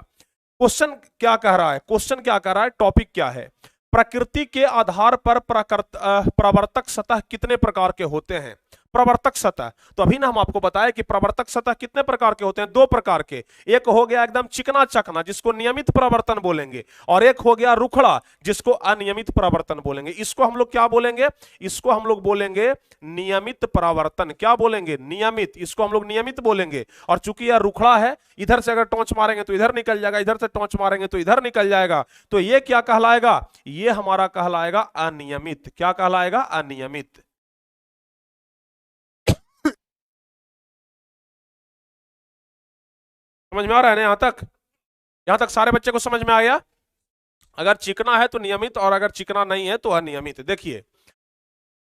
Speaker 1: क्वेश्चन क्या कह रहा है, क्वेश्चन क्या कह रहा है, टॉपिक क्या है, प्रकृति के आधार पर प्रवर्तक सतह कितने प्रकार के होते हैं। प्रवर्तक सतह, तो अभी ना हम आपको बताया कि प्रवर्तक सतह कितने प्रकार के होते हैं, दो प्रकार के, एक हो गया एकदम चिकना चकना जिसको नियमित प्रवर्तन बोलेंगे, और एक हो गया रुखड़ा जिसको अनियमित प्रवर्तन बोलेंगे। इसको हम लोग क्या बोलेंगे, इसको हम लोग बोलेंगे नियमित परावर्तन। क्या बोलेंगे, नियमित, इसको हम लोग नियमित बोलेंगे। और चूंकि यह रुखड़ा है, इधर से अगर टॉर्च मारेंगे तो इधर निकल जाएगा, इधर से टॉर्च मारेंगे तो इधर निकल जाएगा, तो ये क्या कहलाएगा, ये हमारा कहलाएगा अनियमित। क्या कहलाएगा, अनियमित। समझ में आ रहा है ना यहां तक सारे बच्चे को समझ में आ गया। अगर चिकना है तो नियमित और अगर चिकना नहीं है तो अनियमित। देखिए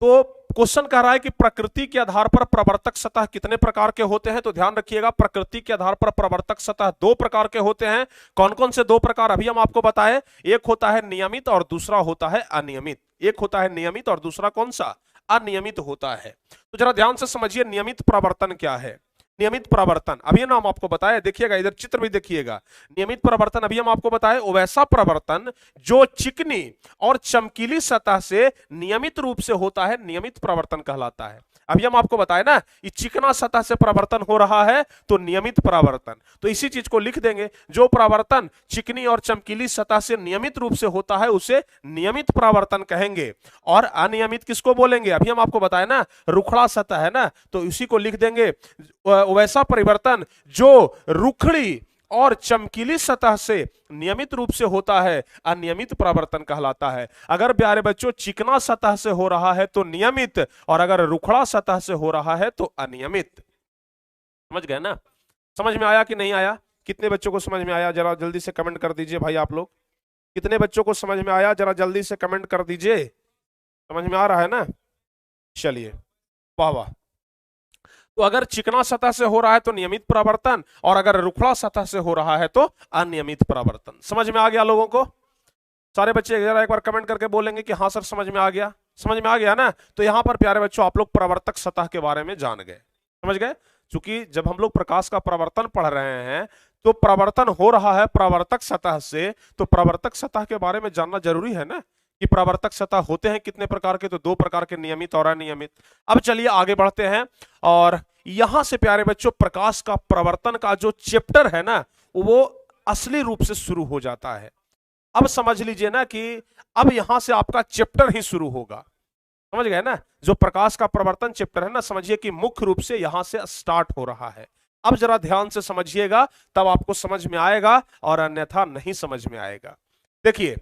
Speaker 1: तो क्वेश्चन कह रहा है कि प्रकृति के आधार पर प्रवर्तक सतह कितने प्रकार के होते हैं। तो ध्यान रखिएगा, प्रकृति के आधार पर प्रवर्तक सतह दो प्रकार के होते हैं। कौन कौन से दो प्रकार अभी हम आपको बताएं। एक होता है नियमित और दूसरा होता है अनियमित। एक होता है नियमित और दूसरा कौन सा, अनियमित होता है। तो जरा ध्यान से समझिए नियमित प्रवर्तन क्या है। नियमित प्रवर्तन अभी ना हम आपको बताए, देखिएगा इधर चित्र भी देखिएगा। नियमित प्रवर्तन अभी हम आपको बताए वो वैसा प्रवर्तन जो चिकनी और चमकीली सतह से नियमित रूप से होता है, नियमित प्रवर्तन कहलाता है। अभी हम आपको बताए ना ये चिकना सतह से प्रवर्तन हो रहा है तो नियमित प्रवर्तन। तो इसी चीज को लिख देंगे, जो प्रवर्तन चिकनी और चमकीली सतह से नियमित रूप से होता है उसे नियमित प्रवर्तन कहेंगे। और अनियमित किसको बोलेंगे, अभी हम आपको बताए ना रुखड़ा सतह है ना, तो इसी को लिख देंगे वैसा परिवर्तन जो रुखड़ी और चमकीली सतह से नियमित रूप से होता है, अनियमित प्रवर्तन कहलाता है। अगर प्यारे बच्चों चिकना सतह से हो रहा है तो नियमित, और अगर रुखड़ा सतह से हो रहा है तो अनियमित। समझ गए ना, समझ में आया कि नहीं आया। कितने बच्चों को समझ में आया जरा जल्दी से कमेंट कर दीजिए भाई आप लोग। कितने बच्चों को समझ में आया जरा जल्दी से कमेंट कर दीजिए। समझ में आ रहा है ना, चलिए वाह वाह। तो अगर चिकना सतह से हो रहा है तो नियमित प्रवर्तन, और अगर रुखड़ा सतह से हो रहा है तो अनियमित प्रवर्तन। समझ में आ गया लोगों को। सारे बच्चे जरा एक बार कमेंट करके बोलेंगे कि हाँ सर समझ में आ गया। समझ में आ गया ना। तो यहां पर प्यारे बच्चों आप लोग प्रवर्तक सतह के बारे में जान गए, समझ गए। क्योंकि जब हम लोग प्रकाश का प्रवर्तन पढ़ रहे हैं तो प्रवर्तन हो रहा है प्रवर्तक सतह से, तो प्रवर्तक सतह के बारे में जानना जरूरी है ना कि प्रवर्तक सतह होते हैं कितने प्रकार के। तो दो प्रकार के, नियमित और अनियमित। अब चलिए आगे बढ़ते हैं, और यहां से प्यारे बच्चों प्रकाश का प्रवर्तन का जो चैप्टर है ना वो असली रूप से शुरू हो जाता है। अब समझ लीजिए ना कि अब यहां से आपका चैप्टर ही शुरू होगा। समझ गए ना, जो प्रकाश का प्रवर्तन चैप्टर है ना, समझिए कि मुख्य रूप से यहां से स्टार्ट हो रहा है। अब जरा ध्यान से समझिएगा तब आपको समझ में आएगा, और अन्यथा नहीं समझ में आएगा। देखिए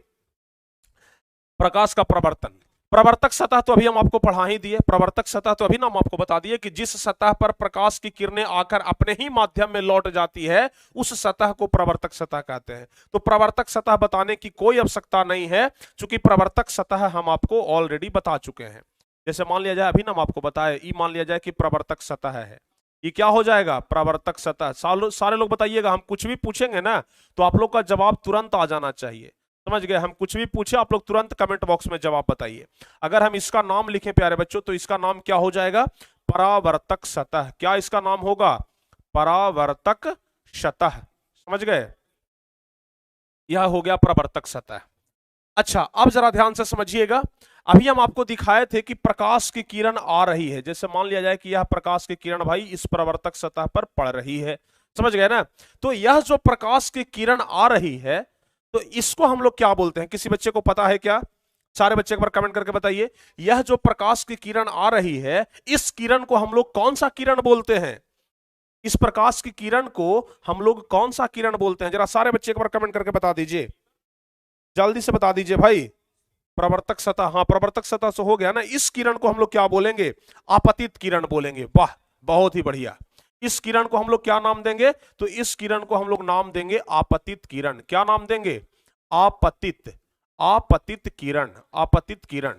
Speaker 1: प्रकाश का प्रवर्तन, प्रवर्तक सतह तो अभी हम आपको पढ़ा ही दिए। प्रवर्तक सतह तो अभी ना हम आपको बता दिए कि जिस सतह पर प्रकाश की किरणें आकर अपने ही माध्यम में लौट जाती है उस सतह को प्रवर्तक सतह कहते हैं। तो प्रवर्तक सतह बताने की कोई आवश्यकता नहीं है, क्योंकि प्रवर्तक सतह हम आपको ऑलरेडी बता चुके हैं। जैसे मान लिया जाए अभी ना हम आपको बताए, ई मान लिया जाए कि प्रवर्तक सतह है, ये क्या हो जाएगा प्रवर्तक सतह। सारे लोग बताइएगा, हम कुछ भी पूछेंगे ना तो आप लोग का जवाब तुरंत आ जाना चाहिए। समझ गए, हम कुछ भी पूछे आप लोग तुरंत कमेंट बॉक्स में जवाब बताइए। अगर हम इसका नाम लिखें प्यारे बच्चों तो इसका नाम क्या हो जाएगा, परावर्तक सतह। क्या इसका नाम होगा, परावर्तक सतह। समझ गए, यह हो गया प्रवर्तक सतह। अच्छा अब जरा ध्यान से समझिएगा, अभी हम आपको दिखाए थे कि प्रकाश की किरण आ रही है। जैसे मान लिया जाए कि यह प्रकाश की किरण भाई इस प्रवर्तक सतह पर पड़ रही है। समझ गए ना, तो यह जो प्रकाश की किरण आ रही है तो इसको हम लोग क्या बोलते हैं, किसी बच्चे को पता है क्या। सारे बच्चे एक बार कमेंट करके बताइए, यह जो प्रकाश की किरण आ रही है इस किरण को हम लोग कौन सा किरण बोलते हैं। इस प्रकाश की किरण को हम लोग कौन सा किरण बोलते हैं, जरा सारे बच्चे एक बार कमेंट करके बता दीजिए, जल्दी से बता दीजिए भाई। प्रवर्तक सतह, हाँ प्रवर्तक सतह से हो गया ना। इस किरण को हम लोग क्या बोलेंगे, आपतित किरण बोलेंगे। वाह बहुत ही बढ़िया। इस किरण को हम लोग क्या नाम देंगे, तो इस किरण को हम लोग नाम देंगे आपतित किरण। क्या नाम देंगे, आपतित, आपतित किरण, आपतित किरण।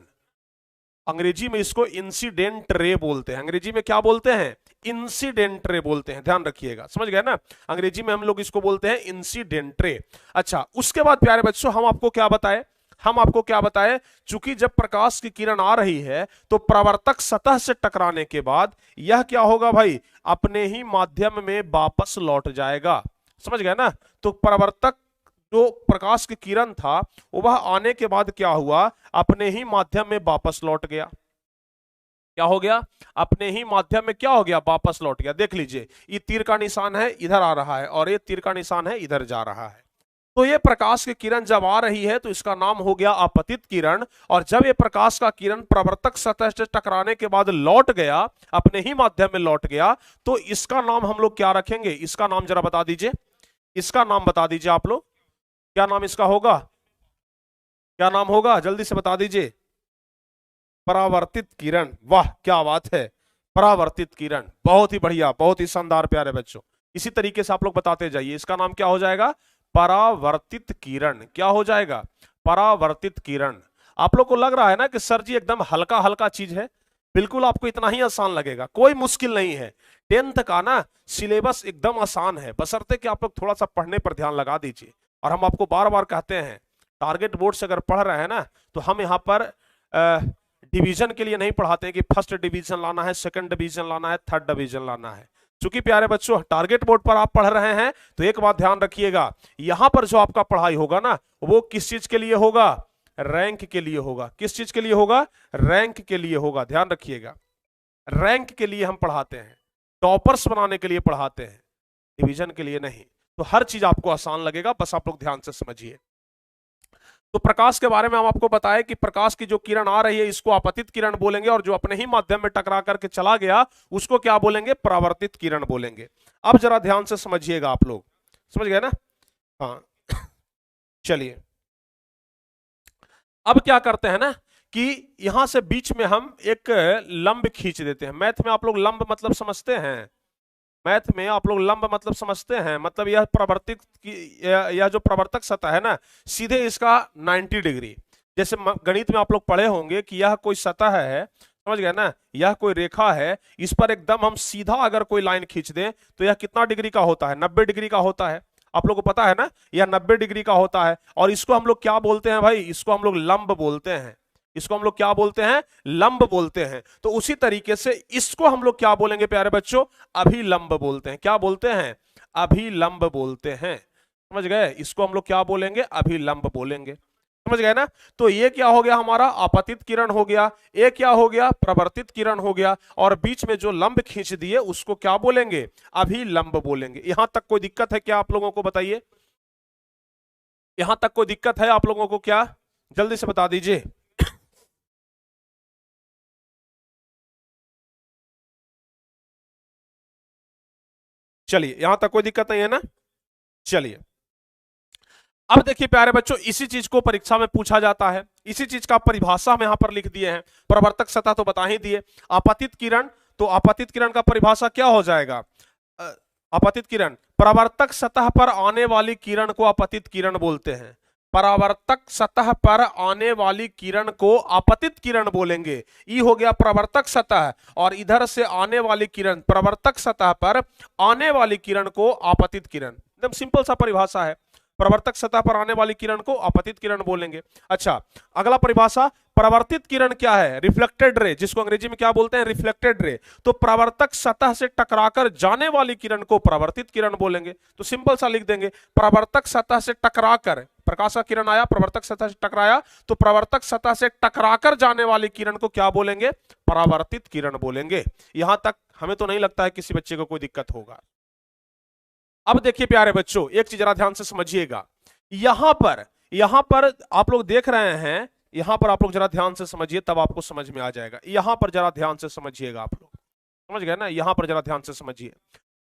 Speaker 1: अंग्रेजी में इसको इंसिडेंट रे बोलते हैं। अंग्रेजी में क्या बोलते हैं, इंसिडेंट रे बोलते हैं। ध्यान रखिएगा, समझ गए ना, अंग्रेजी में हम लोग इसको बोलते हैं इंसिडेंट रे। अच्छा उसके बाद प्यारे बच्चों हम आपको क्या बताए, हम आपको क्या बताए, चूंकि जब प्रकाश की किरण आ रही है तो प्रवर्तक सतह से टकराने के बाद यह क्या होगा भाई, अपने ही माध्यम में वापस लौट जाएगा। समझ गए ना, तो प्रवर्तक जो प्रकाश की किरण था वह आने के बाद क्या हुआ, अपने ही माध्यम में वापस लौट गया। क्या हो गया, अपने ही माध्यम में क्या हो गया, वापस लौट गया। देख लीजिए ये तीर का निशान है इधर आ रहा है, और ये तीर का निशान है इधर जा रहा है। तो ये प्रकाश की किरण जब आ रही है तो इसका नाम हो गया आपतित किरण, और जब ये प्रकाश का किरण प्रवर्तक सतह से टकराने के बाद लौट गया, अपने ही माध्यम में लौट गया, तो इसका नाम हम लोग क्या रखेंगे, इसका नाम जरा बता दीजिए, इसका नाम बता दीजिए आप लोग, क्या नाम इसका होगा, क्या नाम होगा जल्दी से बता दीजिए। परावर्तित किरण, वाह क्या बात है, परावर्तित किरण, बहुत ही बढ़िया, बहुत ही शानदार प्यारे बच्चों। इसी तरीके से आप लोग बताते जाइए। इसका नाम क्या हो जाएगा? परावर्तित किरण। क्या हो जाएगा? परावर्तित किरण। आप लोग को लग रहा है ना कि सर जी एकदम हल्का हल्का चीज है, बिल्कुल आपको इतना ही आसान लगेगा, कोई मुश्किल नहीं है। 10th का ना सिलेबस एकदम आसान है, बशर्ते कि आप लोग थोड़ा सा पढ़ने पर ध्यान लगा दीजिए। और हम आपको बार बार कहते हैं, टारगेट बोर्ड से अगर पढ़ रहे हैं ना, तो हम यहाँ पर डिवीजन के लिए नहीं पढ़ाते हैं कि फर्स्ट डिवीजन लाना है, सेकंड डिवीजन लाना है, थर्ड डिवीजन लाना है। चूंकि प्यारे बच्चों टारगेट बोर्ड पर आप पढ़ रहे हैं, तो एक बात ध्यान रखिएगा, यहां पर जो आपका पढ़ाई होगा ना, वो किस चीज के लिए होगा? रैंक के लिए होगा। किस चीज के लिए होगा? रैंक के लिए होगा। ध्यान रखिएगा, रैंक के लिए हम पढ़ाते हैं, टॉपर्स बनाने के लिए पढ़ाते हैं, डिवीजन के लिए नहीं। तो हर चीज आपको आसान लगेगा, बस आप लोग ध्यान से समझिए। तो प्रकाश के बारे में हम आपको बताएं कि प्रकाश की जो किरण आ रही है, इसको आपतित किरण बोलेंगे, और जो अपने ही माध्यम में टकरा करके चला गया, उसको क्या बोलेंगे? परावर्तित किरण बोलेंगे। अब जरा ध्यान से समझिएगा, आप लोग समझ गए ना? हाँ चलिए, अब क्या करते हैं ना कि यहां से बीच में हम एक लंब खींच देते हैं। मैथ में आप लोग लंब मतलब समझते हैं? मैथ में आप लोग लंब मतलब समझते हैं? मतलब यह प्रवर्तित यह जो प्रवर्तक सतह है ना, सीधे इसका 90 डिग्री, जैसे गणित में आप लोग पढ़े होंगे कि यह कोई सतह है, समझ गए ना, यह कोई रेखा है, इस पर एकदम हम सीधा अगर कोई लाइन खींच दें तो यह कितना डिग्री का होता है? 90 डिग्री का होता है। आप लोग को पता है ना, यह 90 डिग्री का होता है। और इसको हम लोग क्या बोलते हैं भाई? इसको हम लोग लंब बोलते हैं। इसको हम लोग क्या बोलते हैं? लंब बोलते हैं। तो उसी तरीके से इसको हम लोग क्या बोलेंगे प्यारे बच्चों? अभिलंब बोलते हैं। क्या बोलते हैं? अभिलंब बोलते हैं। समझ गए? इसको हम लोग क्या बोलेंगे? अभिलंब बोलेंगे। समझ गए ना? तो ये क्या हो गया हमारा? आपतित किरण हो गया। ये क्या हो गया? प्रवर्तित किरण हो गया। और बीच में जो लंब खींच दिए उसको क्या बोलेंगे? अभिलंब बोलेंगे। यहां तक कोई दिक्कत है क्या आप लोगों को? बताइए, यहां तक कोई दिक्कत है आप लोगों को क्या? जल्दी से बता दीजिए। चलिए, यहां तक कोई दिक्कत नहीं है ना? चलिए, अब देखिए प्यारे बच्चों, इसी चीज को परीक्षा में पूछा जाता है, इसी चीज का परिभाषा हम यहां पर लिख दिए हैं। प्रवर्तक सतह तो बता ही दिए। आपतित किरण, तो आपतित किरण का परिभाषा क्या हो जाएगा? आपतित किरण, प्रवर्तक सतह पर आने वाली किरण को आपतित किरण बोलते हैं। परावर्तक सतह पर आने वाली किरण को आपतित किरण बोलेंगे। ई हो गया प्रवर्तक सतह, और इधर से आने वाली किरण, प्रवर्तक सतह पर आने वाली किरण को आपतित किरण। एकदम सिंपल सा परिभाषा है। प्रवर्तक सतह पर आने वाली किरण को आपतित किरण बोलेंगे। अच्छा, अगला परिभाषा, परावर्तित किरण क्या है? रिफ्लेक्टेड रे, जिसको अंग्रेजी में क्या बोलते हैं? Reflected ray. तो प्रवर्तक सतह से टकराकर जाने वाली किरण को परावर्तित किरण बोलेंगे। तो सिंपल सा लिख देंगे, प्रवर्तक सतह से टकराकर, प्रकाश का किरण आया, प्रवर्तक सतह से टकराया, तो प्रवर्तक सतह से टकराकर जाने वाली किरण को क्या बोलेंगे? परावर्तित किरण बोलेंगे। यहां तक हमें तो नहीं लगता है किसी बच्चे को कोई दिक्कत होगा। अब देखिए प्यारे बच्चों, एक चीज जरा ध्यान से समझिएगा। यहां पर आप लोग देख रहे हैं, यहां पर आप लोग जरा ध्यान से समझिए, तब आपको समझ में आ जाएगा। यहां पर जरा ध्यान से समझिएगा, आप लोग समझ गए ना? यहां पर जरा ध्यान से समझिए।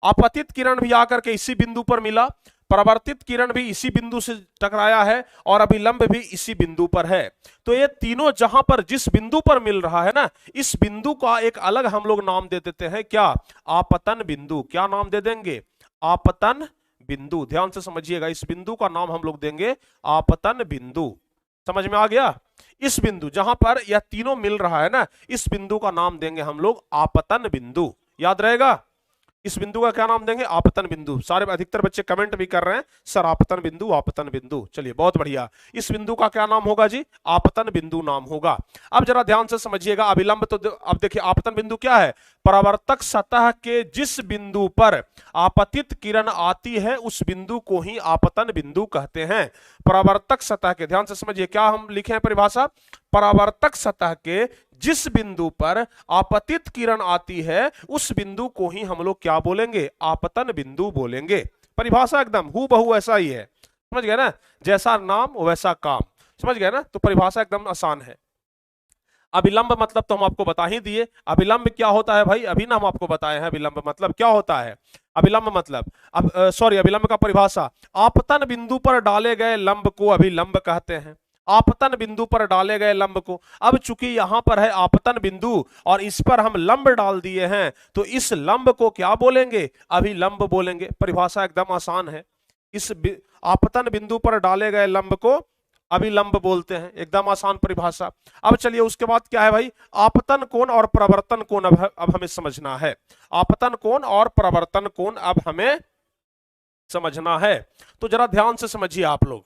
Speaker 1: आपतित किरण भी आकर के इसी बिंदु पर मिला, परावर्तित किरण भी इसी बिंदु से टकराया है, और अभिलंब भी इसी बिंदु पर है। तो ये तीनों जहां पर जिस बिंदु पर मिल रहा है ना, इस बिंदु का एक अलग हम लोग नाम दे देते हैं। क्या? आपतन बिंदु। क्या नाम दे देंगे? आपतन बिंदु। ध्यान से समझिएगा, इस बिंदु का नाम हम लोग देंगे आपतन बिंदु। समझ में आ गया? इस बिंदु जहां पर यह तीनों मिल रहा है ना, इस बिंदु का नाम देंगे हम लोग आपतन बिंदु। याद रहेगा? इस बिंदु का क्या नाम देंगे? आपतन बिंदु। सारे अधिकतर बच्चे कमेंट भी कर रहे हैं, सर आपतन बिंदु, आपतन बिंदु। चलिए, बहुत बढ़िया। इस बिंदु का क्या नाम होगा जी? आपतन बिंदु नाम होगा। अब जरा ध्यान से समझिएगा, अभिलंब तो अब देखिए, आपतन बिंदु क्या है? परावर्तक सतह के जिस बिंदु पर आपतित किरण आती है, उस बिंदु को ही आपतन बिंदु कहते हैं। परावर्तक सतह के, ध्यान से समझिए, क्या हम लिखे हैं परिभाषा? परावर्तक सतह के जिस बिंदु पर आपतित किरण आती है, उस बिंदु को ही हम लोग क्या बोलेंगे? आपतन बिंदु बोलेंगे। परिभाषा एकदम हूबहू ऐसा ही है। समझ गए ना? जैसा नाम वैसा काम। समझ गए ना? तो परिभाषा एकदम आसान है। अभिलंब मतलब तो हम आपको बता ही दिए। अभिलंब क्या होता है भाई? अभी ना हम आपको बताए हैं अभिलंब मतलब क्या होता है। अभिलंब मतलब, अब सॉरी, अभिलंब का परिभाषा, आपतन बिंदु पर डाले गए लंब को अभिलंब कहते हैं। आपतन बिंदु पर डाले गए लंब को। अब चूंकि यहां पर है आपतन बिंदु और इस पर हम लंब डाल दिए हैं, तो इस लंब को क्या बोलेंगे? अभिलंब बोलेंगे। परिभाषा एकदम आसान है। इस आपतन बिंदु पर डाले गए लंब को अभिलंब बोलते हैं, एकदम आसान परिभाषा। अब चलिए उसके बाद क्या है भाई? आपतन कोण और प्रवर्तन कोण अब हमें समझना है। आपतन कोण और प्रवर्तन कोण अब हमें समझना है। तो जरा ध्यान से समझिए आप लोग,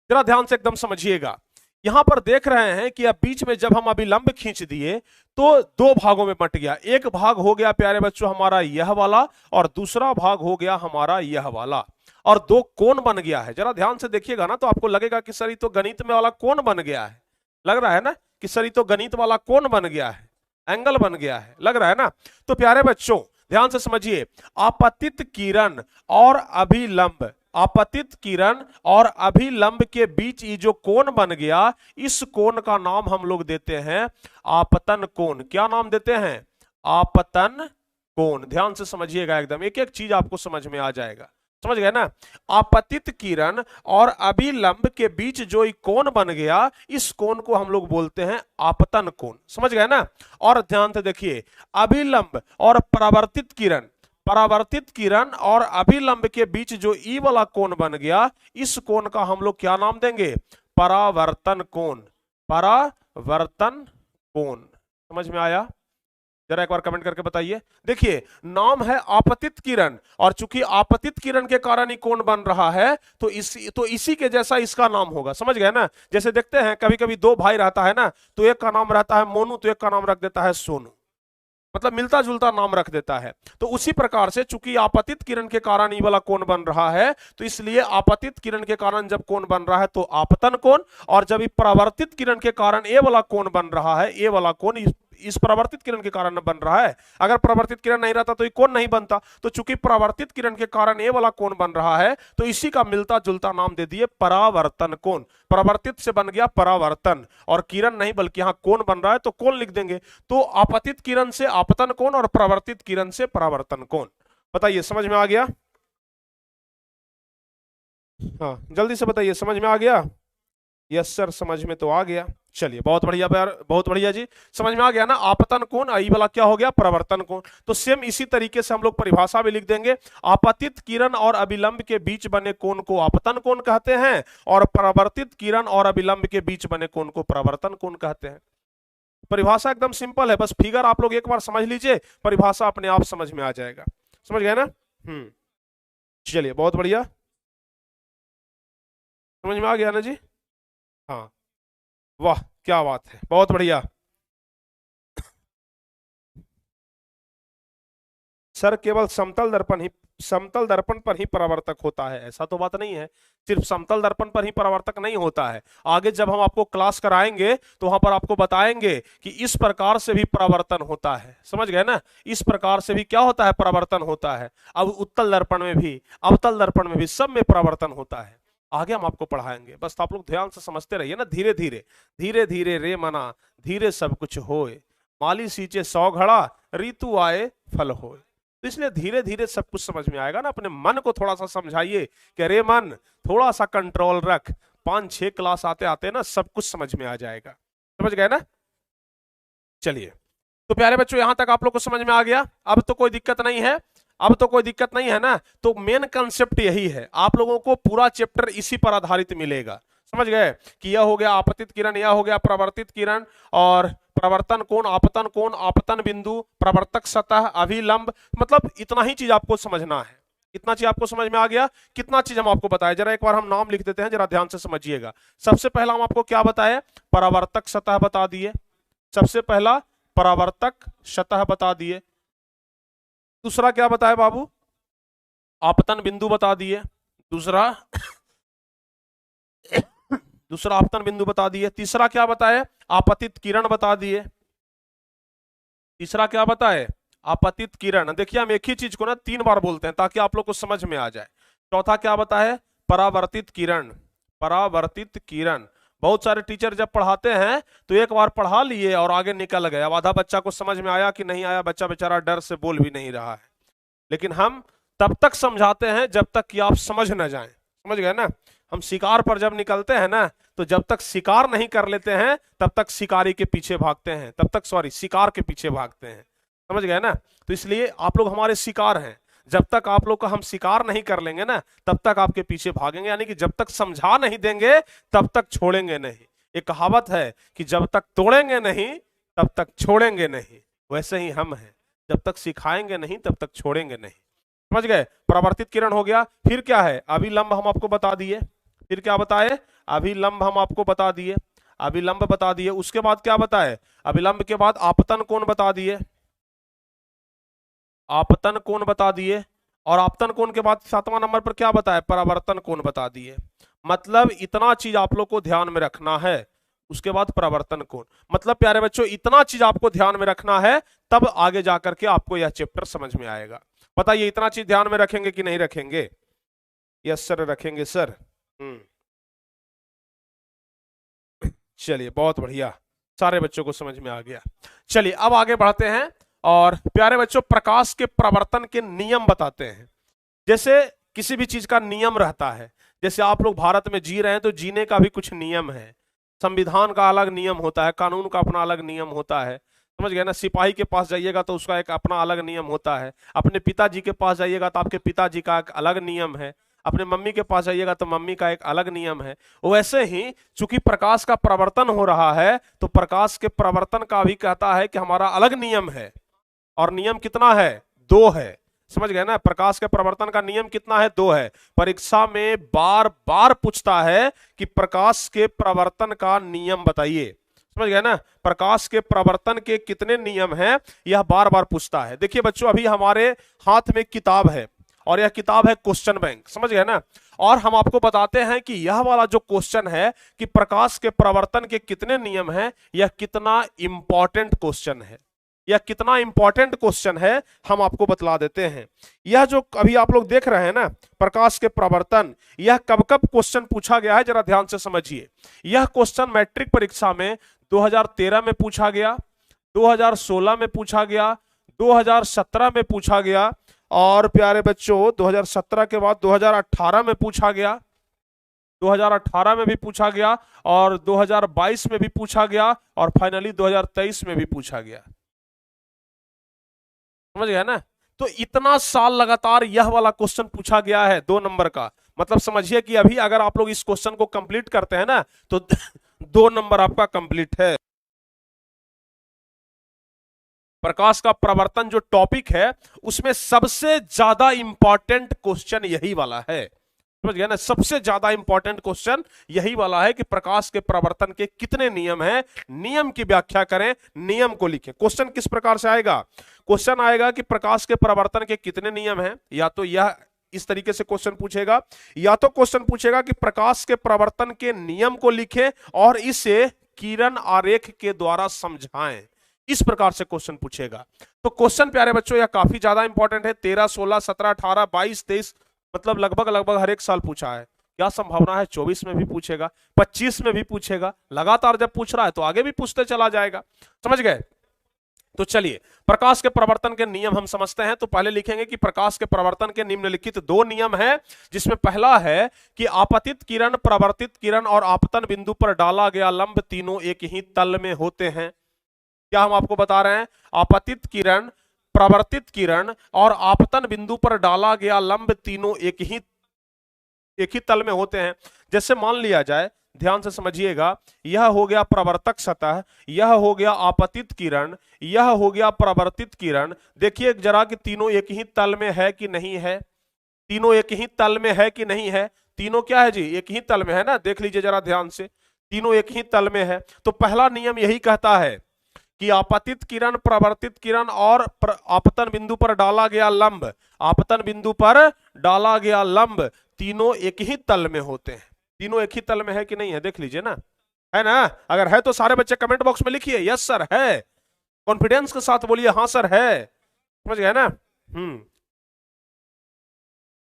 Speaker 1: जरा ध्यान से एकदम समझिएगा। यहां पर देख रहे हैं कि अब बीच में जब हम अभिलंब खींच दिए तो दो भागों में बंट गया। एक भाग हो गया प्यारे बच्चों हमारा यह वाला, और दूसरा भाग हो गया हमारा यह वाला, और दो कोण बन गया है। जरा ध्यान से देखिएगा ना, तो आपको लगेगा कि सर ये तो गणित में वाला कोण बन गया है। लग रहा है ना कि सर ये तो गणित वाला कोण बन गया है, एंगल बन गया है, लग रहा है ना। तो प्यारे बच्चों ध्यान से समझिए, आपतित किरण और अभिलंब, आपतित किरण और अभिलंब के बीच ये जो कोण बन गया, इस कोण का नाम हम लोग देते हैं आपतन कोण। क्या नाम देते हैं? आपतन कोण। ध्यान से समझिएगा एकदम, एक एक चीज आपको समझ में आ जाएगा। समझ गए ना? आपतित किरण और अभिलंब के बीच जो कोण बन गया, इस कोण को हम लोग बोलते हैं आपतन कोण। समझ गए ना? और ध्यान से देखिए, अभिलंब और परावर्तित किरण, परावर्तित किरण और अभिलंब के बीच जो ई वाला कोण बन गया, इस कोण का हम लोग क्या नाम देंगे? परावर्तन कोण। परावर्तन कोण। समझ में आया? जरा एक बार कमेंट करके बताइए। देखिए नाम है आपतित किरण, और चूंकि आपतित किरण के कारण ही कोण बन रहा है, तो इसी के जैसा इसका नाम होगा। समझ गए ना? जैसे देखते हैं कभी कभी दो भाई रहता है ना, तो एक का नाम रहता है मोनू, तो एक का नाम रख देता है सोनू, मतलब मिलता जुलता नाम रख देता है। तो उसी प्रकार से चूंकि आपतित किरण के कारण ये वाला कोण बन रहा है, तो इसलिए आपतित किरण के कारण जब कोण बन रहा है तो आपतन कोण, और जब ये परावर्तित किरण के कारण ए वाला कोण बन रहा है, ए वाला कोण इस परावर्तित किरण के कारण बन रहा है। अगर परावर्तित किरण नहीं रहता तो ये कोण नहीं बनता। तो चूंकि परावर्तित किरण के कारण ए वाला कोण बन रहा है, तो इसी का मिलता जुलता नाम दे दिए परावर्तन कोण। परावर्तित से बन गया परावर्तन, और किरण नहीं बल्कि यहां कोण बन रहा है तो कोण लिख देंगे। तो आपतित किरण से आपतन कोण और परावर्तित किरण से परावर्तन कोण। बताइए समझ में आ गया? हाँ जल्दी से बताइए, समझ में आ गया? यस सर समझ में तो आ गया। चलिए बहुत बढ़िया यार, बहुत बढ़िया जी, समझ में आ गया ना। आपतन कोण, ई वाला क्या हो गया? परावर्तन कोण। तो सेम इसी तरीके से हम लोग परिभाषा भी लिख देंगे। आपतित किरण और अभिलंब के बीच बने कोण को आपतन कोण कहते हैं, और परावर्तित किरण और अभिलंब के बीच बने कोण को परावर्तन कोण कहते हैं। परिभाषा एकदम सिंपल है, बस फिगर आप लोग एक बार समझ लीजिए, परिभाषा अपने आप समझ में आ जाएगा। समझ गए ना? चलिए बहुत बढ़िया, समझ में आ गया ना जी? हाँ वाह क्या बात है, बहुत बढ़िया। सर केवल समतल दर्पण पर ही परावर्तक होता है, ऐसा तो बात नहीं है। सिर्फ समतल दर्पण पर ही परावर्तक नहीं होता है, आगे जब हम आपको क्लास कराएंगे तो वहां पर आपको बताएंगे कि इस प्रकार से भी परावर्तन होता है। समझ गए ना? इस प्रकार से भी क्या होता है? परावर्तन होता है। अब उत्तल दर्पण में भी, अवतल दर्पण में भी, सब में परावर्तन होता है। आगे हम आपको पढ़ाएंगे, बस आप लोग ध्यान से समझते रहिए ना। धीरे धीरे धीरे धीरे रे मना, धीरे सब कुछ होए, माली सींचे 100 घड़ा, ऋतु आए फल होए। तो इसलिए धीरे धीरे सब कुछ समझ में आएगा ना। अपने मन को थोड़ा सा समझाइए कि अरे मन थोड़ा सा कंट्रोल रख, 5-6 क्लास आते आते ना सब कुछ समझ में आ जाएगा। समझ गए ना? चलिए तो प्यारे बच्चों यहां तक आप लोग को समझ में आ गया? अब तो कोई दिक्कत नहीं है, अब तो कोई दिक्कत नहीं है ना। तो मेन कंसेप्ट यही है, आप लोगों को पूरा चैप्टर इसी पर आधारित मिलेगा। समझ गए कि यह हो गया आपतित किरण, यह हो गया परावर्तित किरण, और प्रवर्तन कोण, आपतन कोण, आपतन बिंदु, प्रवर्तक सतह, अभिलंब, मतलब इतना ही चीज आपको समझना है। इतना चीज आपको समझ में आ गया? कितना चीज हम आपको बताए, जरा एक बार हम नाम लिख देते हैं, जरा ध्यान से समझिएगा। सबसे पहला हम आपको क्या बताए? परावर्तक सतह बता दिए। सबसे पहला परावर्तक सतह बता दिए। दूसरा क्या बताया बाबू? आपतन बिंदु बता दिए। दूसरा दूसरा आपतन बिंदु बता दिए। तीसरा क्या बताए? आपतित किरण बता दिए। तीसरा क्या बताए? आपतित किरण। देखिए हम एक ही चीज को ना 3 बार बोलते हैं ताकि आप लोग को समझ में आ जाए। चौथा क्या बताए? परावर्तित किरण। परावर्तित किरण बहुत सारे टीचर जब पढ़ाते हैं तो एक बार पढ़ा लिए और आगे निकल गए। अब आधा बच्चा को समझ में आया कि नहीं आया, बच्चा बेचारा डर से बोल भी नहीं रहा है। लेकिन हम तब तक समझाते हैं जब तक कि आप समझ न जाएं। समझ गए ना? हम शिकार पर जब निकलते हैं ना, तो जब तक शिकार नहीं कर लेते हैं तब तक शिकारी के पीछे भागते हैं, तब तक सॉरी शिकार के पीछे भागते हैं, समझ गए ना। तो इसलिए आप लोग हमारे शिकार हैं, जब तक आप लोग का हम शिकार नहीं कर लेंगे ना तब तक आपके पीछे भागेंगे, यानी कि जब तक समझा नहीं देंगे तब तक छोड़ेंगे नहीं। एक कहावत है कि जब तक तोड़ेंगे नहीं तब तक छोड़ेंगे नहीं, वैसे ही हम हैं, जब तक सिखाएंगे नहीं तब तक छोड़ेंगे नहीं, समझ गए। परावर्तित किरण हो गया, फिर क्या है, अभिलंब हम आपको बता दिए, फिर क्या बताए, अभिलंब हम आपको बता दिए, अभिलंब बता दिए। उसके बाद क्या बताए, अभिलंब के बाद आपतन कोण बता दिए, आपतन कोण बता दिए, और आपतन कोण के बाद 7वां नंबर पर क्या बताया, परावर्तन कोण बता दिए। मतलब इतना चीज आप लोग को ध्यान में रखना है। उसके बाद परावर्तन कोण, मतलब प्यारे बच्चों इतना चीज आपको ध्यान में रखना है, तब आगे जाकर के आपको यह चैप्टर समझ में आएगा। बताइए इतना चीज ध्यान में रखेंगे कि नहीं रखेंगे? यस सर, रखेंगे सर। चलिए बहुत बढ़िया, सारे बच्चों को समझ में आ गया। चलिए अब आगे बढ़ते हैं, और प्यारे बच्चों प्रकाश के प्रवर्तन के नियम बताते हैं। जैसे किसी भी चीज का नियम रहता है, जैसे आप लोग भारत में जी रहे हैं तो जीने का भी कुछ नियम है, संविधान का अलग नियम होता है, कानून का अपना अलग नियम होता है, समझ गए ना। सिपाही के पास जाइएगा तो उसका एक अपना अलग नियम होता है, अपने पिताजी के पास जाइएगा तो आपके पिताजी का एक अलग नियम है, अपने मम्मी के पास जाइएगा तो मम्मी का एक अलग नियम है। वैसे ही चूंकि प्रकाश का प्रवर्तन हो रहा है तो प्रकाश के प्रवर्तन का भी कहता है कि हमारा अलग नियम है, और नियम कितना है, 2 है, समझ गए ना। प्रकाश के प्रवर्तन का नियम कितना है, 2 है। परीक्षा में बार बार पूछता है कि प्रकाश के प्रवर्तन का नियम बताइए, समझ गए ना। प्रकाश के प्रवर्तन के कितने नियम हैं, यह बार बार पूछता है। देखिए बच्चों अभी हमारे हाथ में किताब है, और यह किताब है क्वेश्चन बैंक, समझ गए ना। और हम आपको बताते हैं कि यह वाला जो क्वेश्चन है कि प्रकाश के प्रवर्तन के कितने नियम हैं, यह कितना इंपॉर्टेंट क्वेश्चन है, यह कितना इंपॉर्टेंट क्वेश्चन है, हम आपको बतला देते हैं। यह जो अभी आप लोग देख रहे हैं ना प्रकाश के प्रवर्तन, यह कब कब क्वेश्चन पूछा गया है, जरा ध्यान से समझिए। यह क्वेश्चन मैट्रिक परीक्षा में 2013 में पूछा गया, 2016 में पूछा गया, 2017 में पूछा गया, और प्यारे बच्चों 2017 के बाद 2018 में पूछा गया, 2018 में भी पूछा गया, और 2022 में भी पूछा गया, और फाइनली 2023 में भी पूछा गया, समझ गया ना। तो इतना साल लगातार यह वाला क्वेश्चन पूछा गया है 2 नंबर का। मतलब समझिए कि अभी अगर आप लोग इस क्वेश्चन को कंप्लीट करते हैं ना तो 2 नंबर आपका कंप्लीट है। प्रकाश का प्रवर्तन जो टॉपिक है उसमें सबसे ज्यादा इंपॉर्टेंट क्वेश्चन यही वाला है, समझ गया ना। सबसे ज्यादा इंपॉर्टेंट क्वेश्चन यही वाला है कि प्रकाश के प्रवर्तन के कितने नियम हैं, नियम की व्याख्या करें, नियम को लिखें। क्वेश्चन किस प्रकार से आएगा, क्वेश्चन आएगा कि प्रकाश के प्रवर्तन के कितने नियम हैं, या तो यह इस तरीके से क्वेश्चन पूछेगा, या तो क्वेश्चन पूछेगा कि प्रकाश के प्रवर्तन के नियम को लिखें और इसे किरण आरेख के द्वारा समझाएं, इस प्रकार से क्वेश्चन पूछेगा। तो क्वेश्चन प्यारे बच्चों यह काफी ज्यादा इंपॉर्टेंट है। 13, 16, 17, 18, 22, 23 मतलब लगभग हर एक साल पूछा है। क्या संभावना है 24 में भी पूछेगा, 25 में भी पूछेगा। लगातार जब पूछ रहा है तो आगे भी पूछते चला जाएगा, समझ गए। तो चलिए प्रकाश के प्रवर्तन के नियम हम समझते हैं। तो पहले लिखेंगे कि प्रकाश के प्रवर्तन के निम्नलिखित 2 नियम हैं, जिसमें पहला है कि आपतित किरण, प्रवर्तित किरण और आपतन बिंदु पर डाला गया लंब तीनों एक ही तल में होते हैं। क्या हम आपको बता रहे हैं, आपतित किरण, प्रवर्तित किरण और आपतन बिंदु पर डाला गया लंब तीनों एक ही तल में होते हैं। जैसे मान लिया जाए, ध्यान से समझिएगा, यह हो गया प्रवर्तक सतह, यह हो गया आपतित किरण, यह हो गया प्रवर्तित किरण। देखिए जरा कि तीनों एक ही तल में है कि नहीं है, तीनों एक ही तल में है कि नहीं है। तीनों क्या है जी, एक ही तल में है ना, देख लीजिए जरा ध्यान से, तीनों एक ही तल में है। तो पहला नियम यही कहता है कि आपतित किरण, प्रवर्तित किरण और आपतन बिंदु पर डाला गया लंब, आपतन बिंदु पर डाला गया लंब तीनों एक ही तल में होते हैं। तीनों एक ही तल में है कि नहीं है, देख लीजिए ना, है ना। अगर है तो सारे बच्चे कमेंट बॉक्स में लिखिए यस सर है, कॉन्फिडेंस के साथ बोलिए हाँ सर है, समझ गए ना।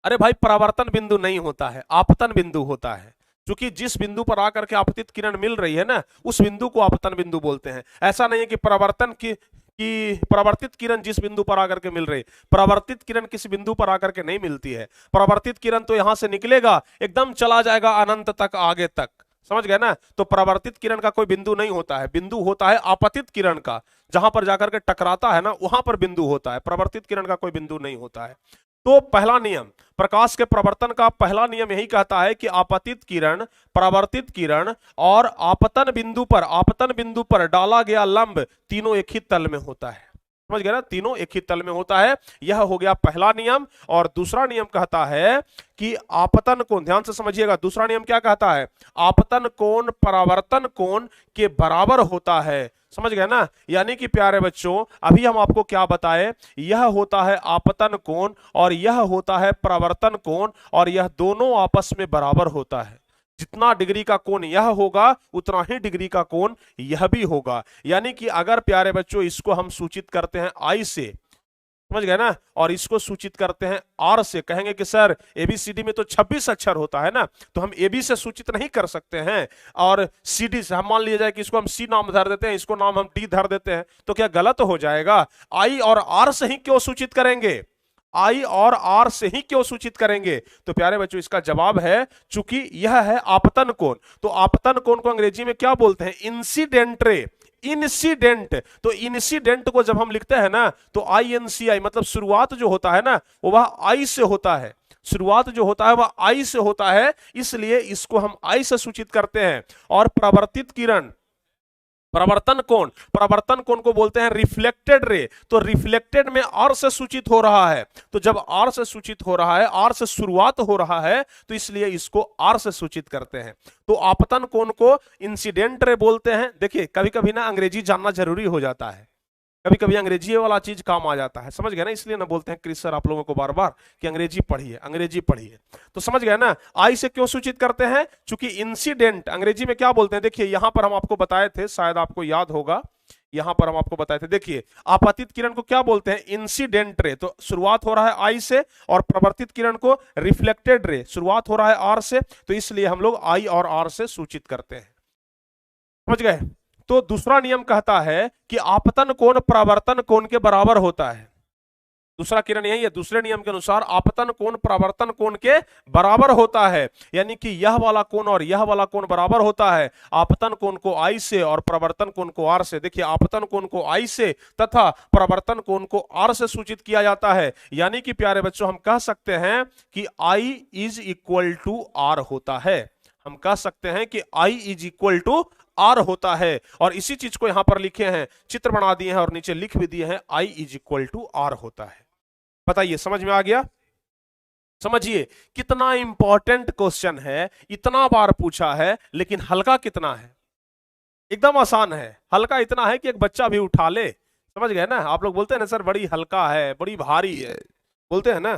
Speaker 1: अरे भाई परावर्तन बिंदु नहीं होता है, आपतन बिंदु होता है। क्योंकि जिस बिंदु पर आकर के आपतित किरण मिल रही है ना, उस बिंदु को आपतन बिंदु बोलते हैं। ऐसा नहीं है कि परावर्तन की कि परावर्तित किरण जिस बिंदु पर आकर के मिल रही, परावर्तित किरण किसी बिंदु पर आकर के नहीं मिलती है। परावर्तित किरण तो यहां से निकलेगा एकदम चला जाएगा अनंत तक, आगे तक, समझ गए ना। तो परावर्तित किरण का कोई बिंदु नहीं होता है, बिंदु होता है आपतित किरण का, जहां पर जाकर के टकराता है ना वहां पर बिंदु होता है, परावर्तित किरण का कोई बिंदु नहीं होता है। तो पहला नियम, प्रकाश के प्रवर्तन का पहला नियम यही कहता है कि आपतित किरण, परावर्तित किरण और आपतन बिंदु पर डाला गया लंब तीनों एक ही तल में होता है। समझ गए ना, तीनों एक ही तल में होता है। यह हो गया पहला नियम। और दूसरा नियम कहता है कि आपतन कोण, ध्यान से समझिएगा, दूसरा नियम क्या कहता है, आपतन कोण परावर्तन कोण के बराबर होता है। समझ गए ना। यानी कि प्यारे बच्चों अभी हम आपको क्या बताए, यह होता है आपतन कोण और यह होता है परावर्तन कोण, और यह दोनों आपस में बराबर होता है। जितना डिग्री का कोण यह होगा उतना ही डिग्री का कोण यह भी होगा। यानी कि अगर प्यारे बच्चों इसको हम सूचित करते हैं आई से, समझ गए ना, और इसको सूचित करते हैं आर से, कहेंगे कि सर एबीसीडी में तो 26 अक्षर होता है ना, तो हम एबी से सूचित नहीं कर सकते हैं, और सीडी से हम मान लिया जाए कि इसको हम सी नाम धर देते हैं, इसको नाम हम डी धर देते हैं, तो क्या गलत हो जाएगा। आई और आर से ही क्यों सूचित करेंगे, आई और आर से ही क्यों सूचित करेंगे। तो प्यारे बच्चों इसका जवाब है चूंकि यह है आपतन कोण। तो आपतन कोण को अंग्रेजी में क्या बोलते हैं, इंसिडेंट रे, इंसिडेंट। तो इंसिडेंट को जब हम लिखते हैं ना तो INCI, मतलब शुरुआत जो होता है ना वो वह आई से होता है, शुरुआत जो होता है वह आई से होता है, इसलिए इसको हम आई से सूचित करते हैं। और परावर्तित किरण, प्रवर्तन कोण को बोलते हैं रिफ्लेक्टेड रे। तो रिफ्लेक्टेड में आर से सूचित हो रहा है, तो जब आर से सूचित हो रहा है, आर से शुरुआत हो रहा है, तो इसलिए इसको आर से सूचित करते हैं। तो आपतन कोण को इंसिडेंट रे बोलते हैं। देखिए कभी कभी ना अंग्रेजी जानना जरूरी हो जाता है, कभी कभी अंग्रेजी वाला चीज काम आ जाता है, समझ गए ना। इसलिए ना बोलते हैं क्रिस सर आप लोगों को बार बार कि अंग्रेजी पढ़िए, अंग्रेजी पढ़िए। तो समझ गए ना, आई से क्यों सूचित करते हैं, चूंकि इंसिडेंट अंग्रेजी में क्या बोलते हैं, देखिए यहां पर हम आपको बताए थे, शायद आपको याद होगा, यहां पर हम आपको बताए थे। देखिए आपतित किरण को क्या बोलते हैं, इंसिडेंट रे। तो शुरुआत हो रहा है आई से, और प्रवर्तित किरण को रिफ्लेक्टेड रे, शुरुआत हो रहा है आर से, तो इसलिए हम लोग आई और आर से सूचित करते हैं। समझ गए। तो दूसरा नियम कहता है कि आपतन कोण परावर्तन कोण के बराबर होता है। दूसरा किरण यही है, दूसरे नियम के अनुसार आपतन कोण परावर्तन कोण के बराबर होता है। यानी कि यह वाला कोण और यह वाला कोण बराबर होता है, आपतन कोण को आई से और परावर्तन कोण को आर से। देखिए आपतन कोण को आई से तथा परावर्तन कोण को आर से सूचित किया जाता है। यानी कि प्यारे बच्चों हम कह सकते हैं कि I is equal to are होता है। हम कह सकते हैं कि I is equal to are होता है। और इसी चीज को यहां पर लिखे हैं, चित्र बना दिए हैं और नीचे लिख भी दिए हैं, I is equal to are होता है। बताइए समझ में आ गया। समझिए कितना इंपॉर्टेंट क्वेश्चन है, इतना बार पूछा है, लेकिन हल्का कितना है, एकदम आसान है। हल्का इतना है कि एक बच्चा भी उठा ले। समझ गए ना। आप लोग बोलते हैं ना सर बड़ी हल्का है, बड़ी भारी है, बोलते हैं ना।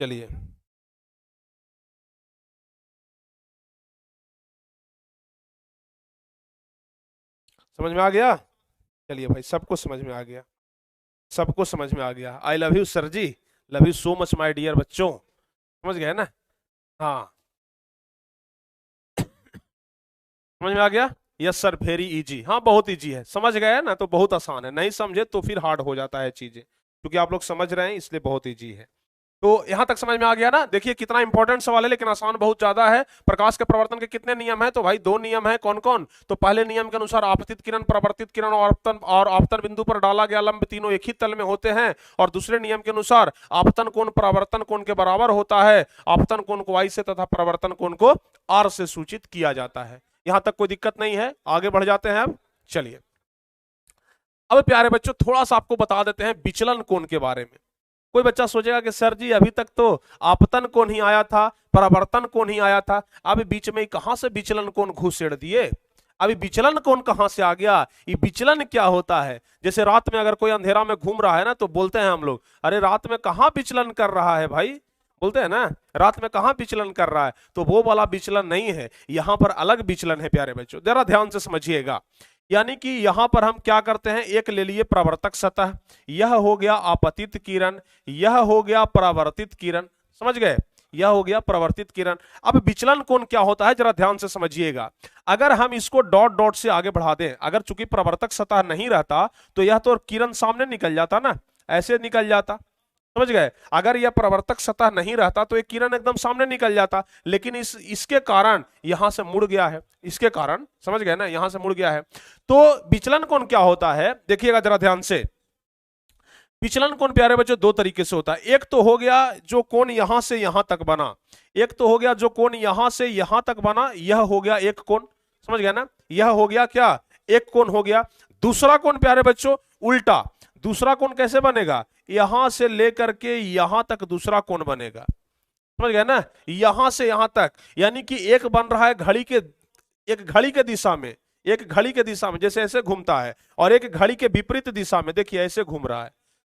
Speaker 1: चलिए समझ में आ गया। चलिए भाई सबको समझ में आ गया, सबको समझ में आ गया। I love you sir ji, love you so much my dear बच्चों। समझ गए ना। हाँ समझ में आ गया। यस सर वेरी इजी, हाँ बहुत इजी है। समझ गए ना तो बहुत आसान है, नहीं समझे तो फिर हार्ड हो जाता है चीजें, क्योंकि आप लोग समझ रहे हैं इसलिए बहुत इजी है। तो यहां तक समझ में आ गया ना। देखिए कितना इंपॉर्टेंट सवाल है लेकिन आसान बहुत ज्यादा है। प्रकाश के प्रवर्तन के कितने नियम है, तो भाई दो नियम है। कौन कौन, तो पहले नियम के अनुसार आपतित किरण, परावर्तित किरण और आपतन बिंदु पर डाला गया लंब तीनों एक ही तल में होते हैं। और दूसरे नियम के अनुसार आपतन कोण परावर्तन कोण के बराबर होता है, आपतन कोण को आई से तथा परावर्तन कोण को आर से सूचित किया जाता है। यहां तक कोई दिक्कत नहीं है, आगे बढ़ जाते हैं अब। चलिए अब प्यारे बच्चों थोड़ा सा आपको बता देते हैं विचलन कोण के बारे में। कोई बच्चा सोचेगा कि सर जी अभी तक तो आपतन कोण ही आया था, परावर्तन कोण ही आया था, अब बीच में कहां से विचलन कोण घुसेड़ दिए, अभी विचलन कोण कहां से आ गया, ये विचलन क्या होता है। जैसे रात में अगर कोई अंधेरा में घूम रहा है ना तो बोलते हैं हम लोग, अरे रात में कहां विचलन कर रहा है भाई, बोलते हैं ना रात में कहां विचलन कर रहा है। तो वो वाला विचलन नहीं है, यहां पर अलग विचलन है प्यारे बच्चों, जरा ध्यान से समझिएगा। यानी कि यहां पर हम क्या करते हैं, एक ले लिए प्रवर्तक सतह, यह हो गया आपतित किरण, यह हो गया परावर्तित किरण। समझ गए। यह हो गया परावर्तित किरण। अब विचलन कोण क्या होता है जरा ध्यान से समझिएगा। अगर हम इसको डॉट डॉट से आगे बढ़ा दें, अगर चूंकि परावर्तक सतह नहीं रहता तो यह तो किरण सामने निकल जाता ना, ऐसे निकल जाता, समझ गए। अगर यह परावर्तक सतह नहीं रहता तो एक किरण एकदम सामने निकल जाता, लेकिन इसके कारण यहां से मुड़ गया है, इसके कारण, समझ गए ना, यहां से मुड़ गया है। तो विचलन कोण क्या होता है देखिएगा जरा ध्यान से। विचलन कोण प्यारे बच्चों दो तरीके से होता है। एक तो हो गया जो कोण यहां से यहां तक बना, एक तो हो गया जो कोण यहां से यहां तक बना, यह हो गया एक कोण, समझ गया ना, यह हो गया क्या, एक कोण हो गया। दूसरा कोण प्यारे बच्चों उल्टा, दूसरा कोण कैसे बनेगा, यहां से लेकर के यहां तक दूसरा कोण बनेगा, समझ गए ना, यहां से यहां तक, यानी कि एक बन रहा है घड़ी के, एक घड़ी के दिशा में, एक घड़ी के दिशा में जैसे ऐसे घूमता है, और एक घड़ी के विपरीत दिशा में देखिए ऐसे घूम रहा है,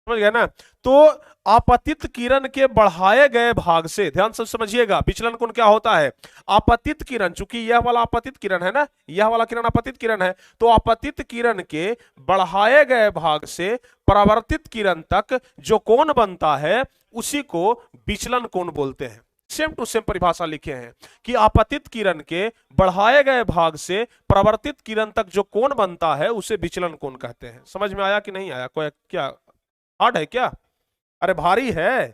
Speaker 1: समझ गया ना। तो आपतित किरण के बढ़ाए गए भाग से, ध्यान से समझिएगा, विचलन कोण क्या होता है, आपतित किरण, चूंकि यह वाला आपतित किरण है ना, यह वाला किरण आपतित किरण है, तो आपतित किरण के बढ़ाए गए भाग से परावर्तित किरण तक जो कोण बनता है उसी को विचलन कोण बोलते हैं। सेम टू सेम परिभाषा लिखे हैं कि आपतित किरण के बढ़ाए गए भाग से परावर्तित किरण तक जो कोण बनता है उसे विचलन कोण कहते हैं। समझ में आया कि नहीं आया, कोई क्या हार्ड है क्या, अरे भारी है,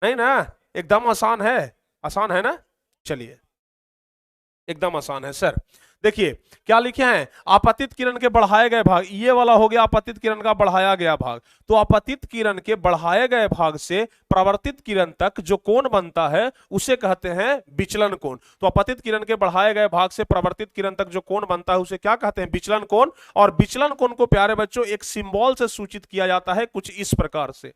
Speaker 1: नहीं ना, एकदम आसान है, आसान है ना, चलिए एकदम आसान है सर। देखिए क्या लिखे हैं, आपतित किरण के बढ़ाए गए भाग, ये वाला हो गया आपतित किरण का बढ़ाया गया भाग, तो आपतित किरण के बढ़ाए गए भाग से परावर्तित किरण तक जो कोण बनता है उसे कहते हैं विचलन कोण। तो आपतित किरण के बढ़ाए गए भाग से परावर्तित किरण तक जो कोण बनता है उसे क्या कहते हैं, विचलन कोण। और विचलन कोण को प्यारे बच्चों एक सिंबल से सूचित किया जाता है कुछ इस प्रकार से।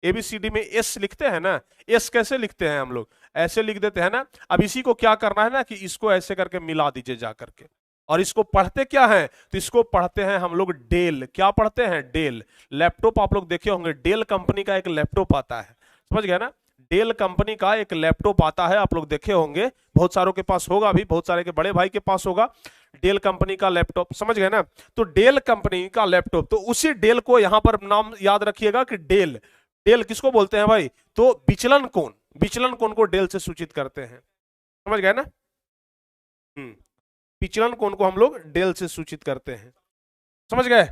Speaker 1: एबीसीडी में एस लिखते हैं ना, एस कैसे लिखते हैं हम लोग, ऐसे लिख देते हैं ना। अब इसी को क्या करना है ना कि इसको ऐसे करके मिला दीजिए जा करके, और इसको पढ़ते क्या है, तो इसको पढ़ते हैं हम लोग डेल। क्या पढ़ते हैं, डेल। लैपटॉप आप लोग देखे होंगे, डेल कंपनी का एक लैपटॉप आता है, समझ गए ना, डेल कंपनी का एक लैपटॉप आता है, आप लोग देखे होंगे, बहुत सारों के पास होगा भी, बहुत सारे के बड़े भाई के पास होगा डेल कंपनी का लैपटॉप, समझ गए ना। तो डेल कंपनी का लैपटॉप, तो उसी डेल को यहां पर नाम याद रखिएगा कि डेल, डेल किसको बोलते हैं भाई, तो विचलन कोण, विचलन कोण को डेल से सूचित करते हैं, समझ गए ना। विचलन कोण को हम लोग डेल से सूचित करते हैं, समझ गए।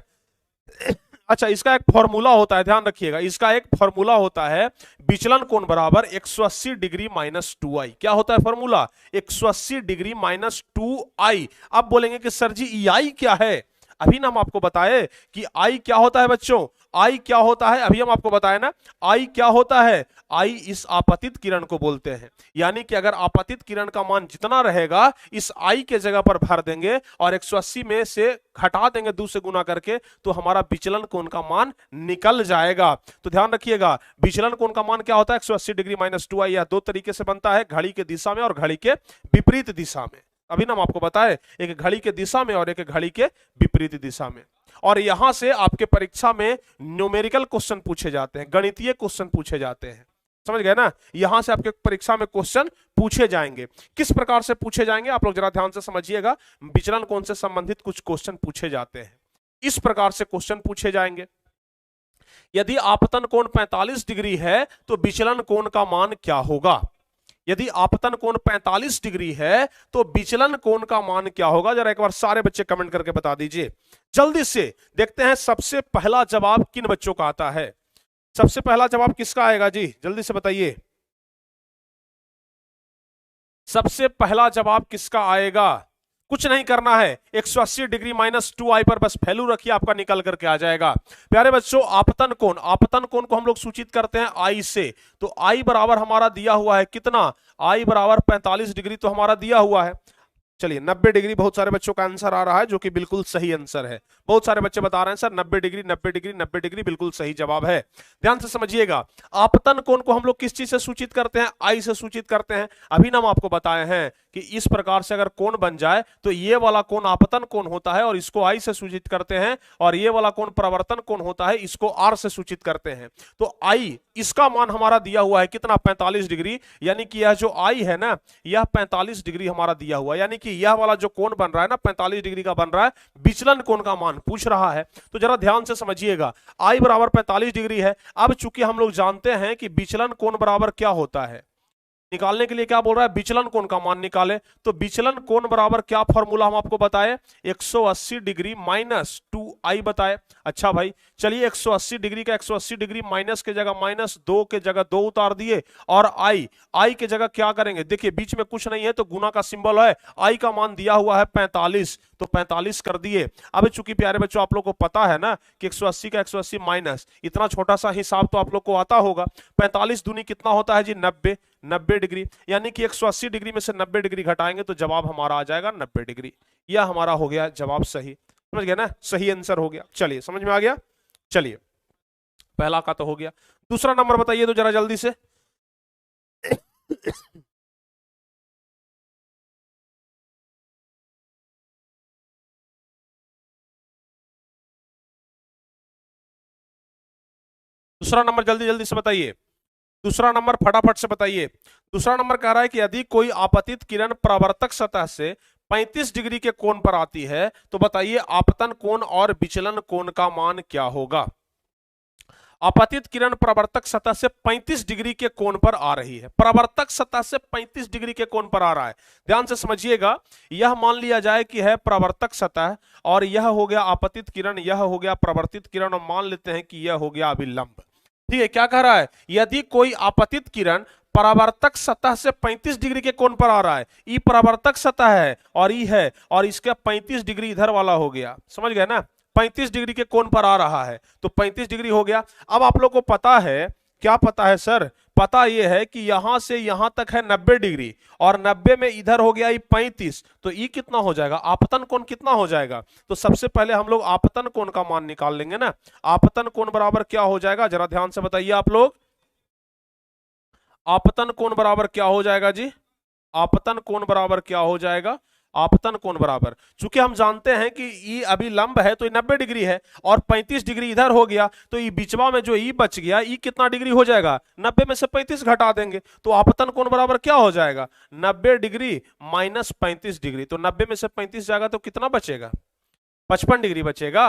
Speaker 1: अच्छा, इसका एक फॉर्मूला होता है, ध्यान रखिएगा, इसका एक फॉर्मूला होता है, विचलन कोण बराबर 180 डिग्री माइनस 2i। क्या होता है फॉर्मूला, 180 डिग्री माइनस 2i। अब बोलेंगे कि सर जी ei क्या है, अभी ना हम आपको बताए कि आई क्या होता है बच्चों, आई क्या होता है, अभी हम आपको बताए ना, आई क्या होता है, आई इस आपतित किरण को बोलते हैं। यानी कि अगर आपतित किरण का मान जितना रहेगा इस आई के जगह पर भर देंगे और 180 में से घटा देंगे 2 से गुना करके, तो हमारा विचलन कोण का मान निकल जाएगा। तो ध्यान रखिएगा, विचलन कोण का मान क्या होता है, 180 डिग्री माइनस 2i। यह दो तरीके से बनता है, घड़ी के दिशा में और घड़ी के विपरीत दिशा में। अभी ना हम आपको बताए, एक घड़ी के दिशा में और एक घड़ी के विपरीत दिशा में। और यहां से आपके परीक्षा में न्यूमेरिकल क्वेश्चन पूछे जाते हैं, गणितीय क्वेश्चन पूछे जाते हैं, समझ गए ना। यहां से आपके परीक्षा में क्वेश्चन पूछे जाएंगे। किस प्रकार से पूछे जाएंगे आप लोग जरा ध्यान से समझिएगा। विचलन कोण से संबंधित कुछ क्वेश्चन पूछे जाते हैं, इस प्रकार से क्वेश्चन पूछे जाएंगे। यदि आपतन कोण 45 डिग्री है तो विचलन कोण का मान क्या होगा। यदि आपतन कोण 45 डिग्री है तो विचलन कोण का मान क्या होगा, जरा एक बार सारे बच्चे कमेंट करके बता दीजिए। जल्दी से देखते हैं सबसे पहला जवाब किन बच्चों का आता है। सबसे पहला जवाब किसका आएगा जी, जल्दी से बताइए। सबसे पहला जवाब किसका आएगा, कुछ नहीं करना है, 180 डिग्री माइनस 2i पर बस वैल्यू रखिए, आपका निकल करके आ जाएगा। प्यारे बच्चों, आपतन कोण, आपतन कोण को हम लोग सूचित करते हैं i से। तो i बराबर हमारा दिया हुआ है कितना, i बराबर 45 डिग्री तो हमारा दिया हुआ है। चलिए 90 डिग्री बहुत सारे बच्चों का आंसर आ रहा है, जो कि बिल्कुल सही आंसर है। बहुत सारे बच्चे बता रहे हैं सर 90 डिग्री 90 डिग्री 90 डिग्री बिल्कुल सही जवाब है। ध्यान से समझिएगा, आपतन कोण को हम लोग किस चीज से सूचित करते हैं, आई से सूचित करते हैं। अभी ना हम आपको बताए हैं कि इस प्रकार से अगर कोण बन जाए तो ये वाला कोण आपतन कोण होता है और इसको आई से सूचित करते हैं, और ये वाला कोण परावर्तन कोण होता है, इसको आर से सूचित करते हैं। तो आई, इसका मान हमारा दिया हुआ है कितना, 45 डिग्री। यानी कि यह जो आई है ना, यह 45 डिग्री हमारा दिया हुआ है। यानी कि यह वाला जो कोण बन रहा है ना 45 डिग्री का बन रहा है, विचलन कोण का मान पूछ रहा है। तो जरा ध्यान से समझिएगा, आई बराबर 45 डिग्री है। अब चूंकि हम लोग जानते हैं कि विचलन कोण बराबर क्या होता है, निकालने के लिए क्या बोल रहा है, विचलन कोण का मान निकाले। तो विचलन कोण बराबर क्या फॉर्मूला हम आपको बताए, 180 डिग्री माइनस 2i बताए। अच्छा भाई चलिए 180 डिग्री का 180 डिग्री माइनस के जगह माइनस 2 के जगह 2 उतार दिए, और आई के जगह क्या करेंगे, देखिए बीच में कुछ नहीं है तो गुना का सिंबल है, आई का मान दिया हुआ है 45, तो 45 कर दिए। अब चूंकि प्यारे बच्चों आप लोग को पता है ना कि 180 का 180 माइनस, इतना छोटा सा हिसाब तो आप लोग को आता होगा। 45 दूनी कितना होता है जी 90, 90 डिग्री, यानी कि 180 डिग्री में से 90 डिग्री घटाएंगे तो जवाब हमारा आ जाएगा 90 डिग्री। यह हमारा हो गया जवाब सही, समझ गया ना, सही आंसर हो गया। चलिए समझ में आ गया। चलिए पहला का तो हो गया, दूसरा नंबर बताइए तो जरा जल्दी से। दूसरा नंबर जल्दी जल्दी से बताइए, दूसरा नंबर फटाफट से बताइए। दूसरा नंबर कह रहा है कि यदि कोई आपतित किरण परावर्तक सतह से 35 डिग्री के कोण पर आती है तो बताइए आपतन कोण और विचलन कोण का मान क्या होगा। आपतित किरण परावर्तक सतह से 35 डिग्री के कोण पर आ रही है, परावर्तक सतह से 35 डिग्री के कोण पर आ रहा है। ध्यान से समझिएगा, यह मान लिया जाए कि है परावर्तक सतह, और यह हो गया आपतित किरण, यह हो गया परावर्तित किरण, और मान लेते हैं कि यह हो गया अभिलंब। ठीक है, क्या कह रहा है, यदि कोई आपतित किरण परावर्तक सतह से 35 डिग्री के कोण पर आ रहा है, ई परावर्तक सतह है और ई है, और इसका 35 डिग्री इधर वाला हो गया, समझ गए ना, 35 डिग्री के कोण पर आ रहा है तो 35 डिग्री हो गया। अब आप लोग को पता है, क्या पता है सर, पता यह है कि यहां से यहां तक है 90 डिग्री, और 90 में इधर हो गया 35, तो ई कितना हो जाएगा, आपतन कोण कितना हो जाएगा। तो सबसे पहले हम लोग आपतन कोण का मान निकाल लेंगे ना। आपतन कोण बराबर क्या हो जाएगा, जरा ध्यान से बताइए आप लोग। आपतन कोण बराबर क्या हो जाएगा जी, आपतन कोण बराबर क्या हो जाएगा, आपतन कोण बराबर, चूंकि हम जानते हैं कि ई अभी लंब है तो 90 डिग्री है, और 35 डिग्री इधर हो गया, तो ई बीचवा में जो ई बच गया, ई कितना डिग्री हो जाएगा, 90 में से 35 घटा देंगे, तो आपतन कोण बराबर क्या हो जाएगा, 90 डिग्री माइनस 35 डिग्री, तो 90 में से 35 जाएगा तो कितना बचेगा, 55 डिग्री बचेगा।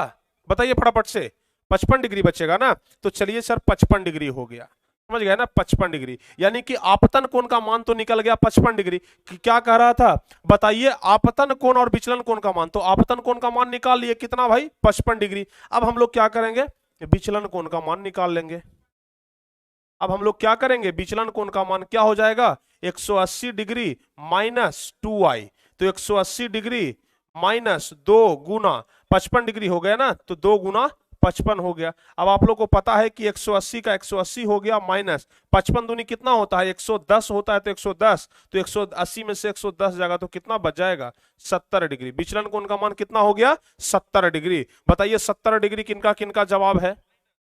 Speaker 1: बताइए फटाफट से, 55 डिग्री बचेगा ना। तो चलिए सर 55 डिग्री हो गया, समझ गया ना, 55 डिग्री, यानी कि आपतन कोण का मान तो निकल गया 55 डिग्री। क्या कह रहा था, बताइए आपतन कोण और विचलन कोण का मान, तो आपतन कोण का मान निकाल लिए कितना भाई 55 डिग्री। अब हम लोग क्या करेंगे, विचलन कोण का मान निकाल लेंगे। अब हम लोग क्या करेंगे, विचलन कोण का मान क्या हो जाएगा, 180 डिग्री माइनस 2i, तो 180 डिग्री माइनस 2 गुना 55 डिग्री हो गया ना, तो 2 गुना 55 हो गया। अब आप लोग को पता है कि 180 का 180 हो गया माइनस 55 दूनी कितना होता है, 110 होता है, तो 110, तो 180 में से 110 जाएगा तो कितना बच जाएगा, 70 डिग्री। विचलन कोण का मान कितना हो गया, 70 डिग्री। बताइए 70 डिग्री किनका किनका जवाब है,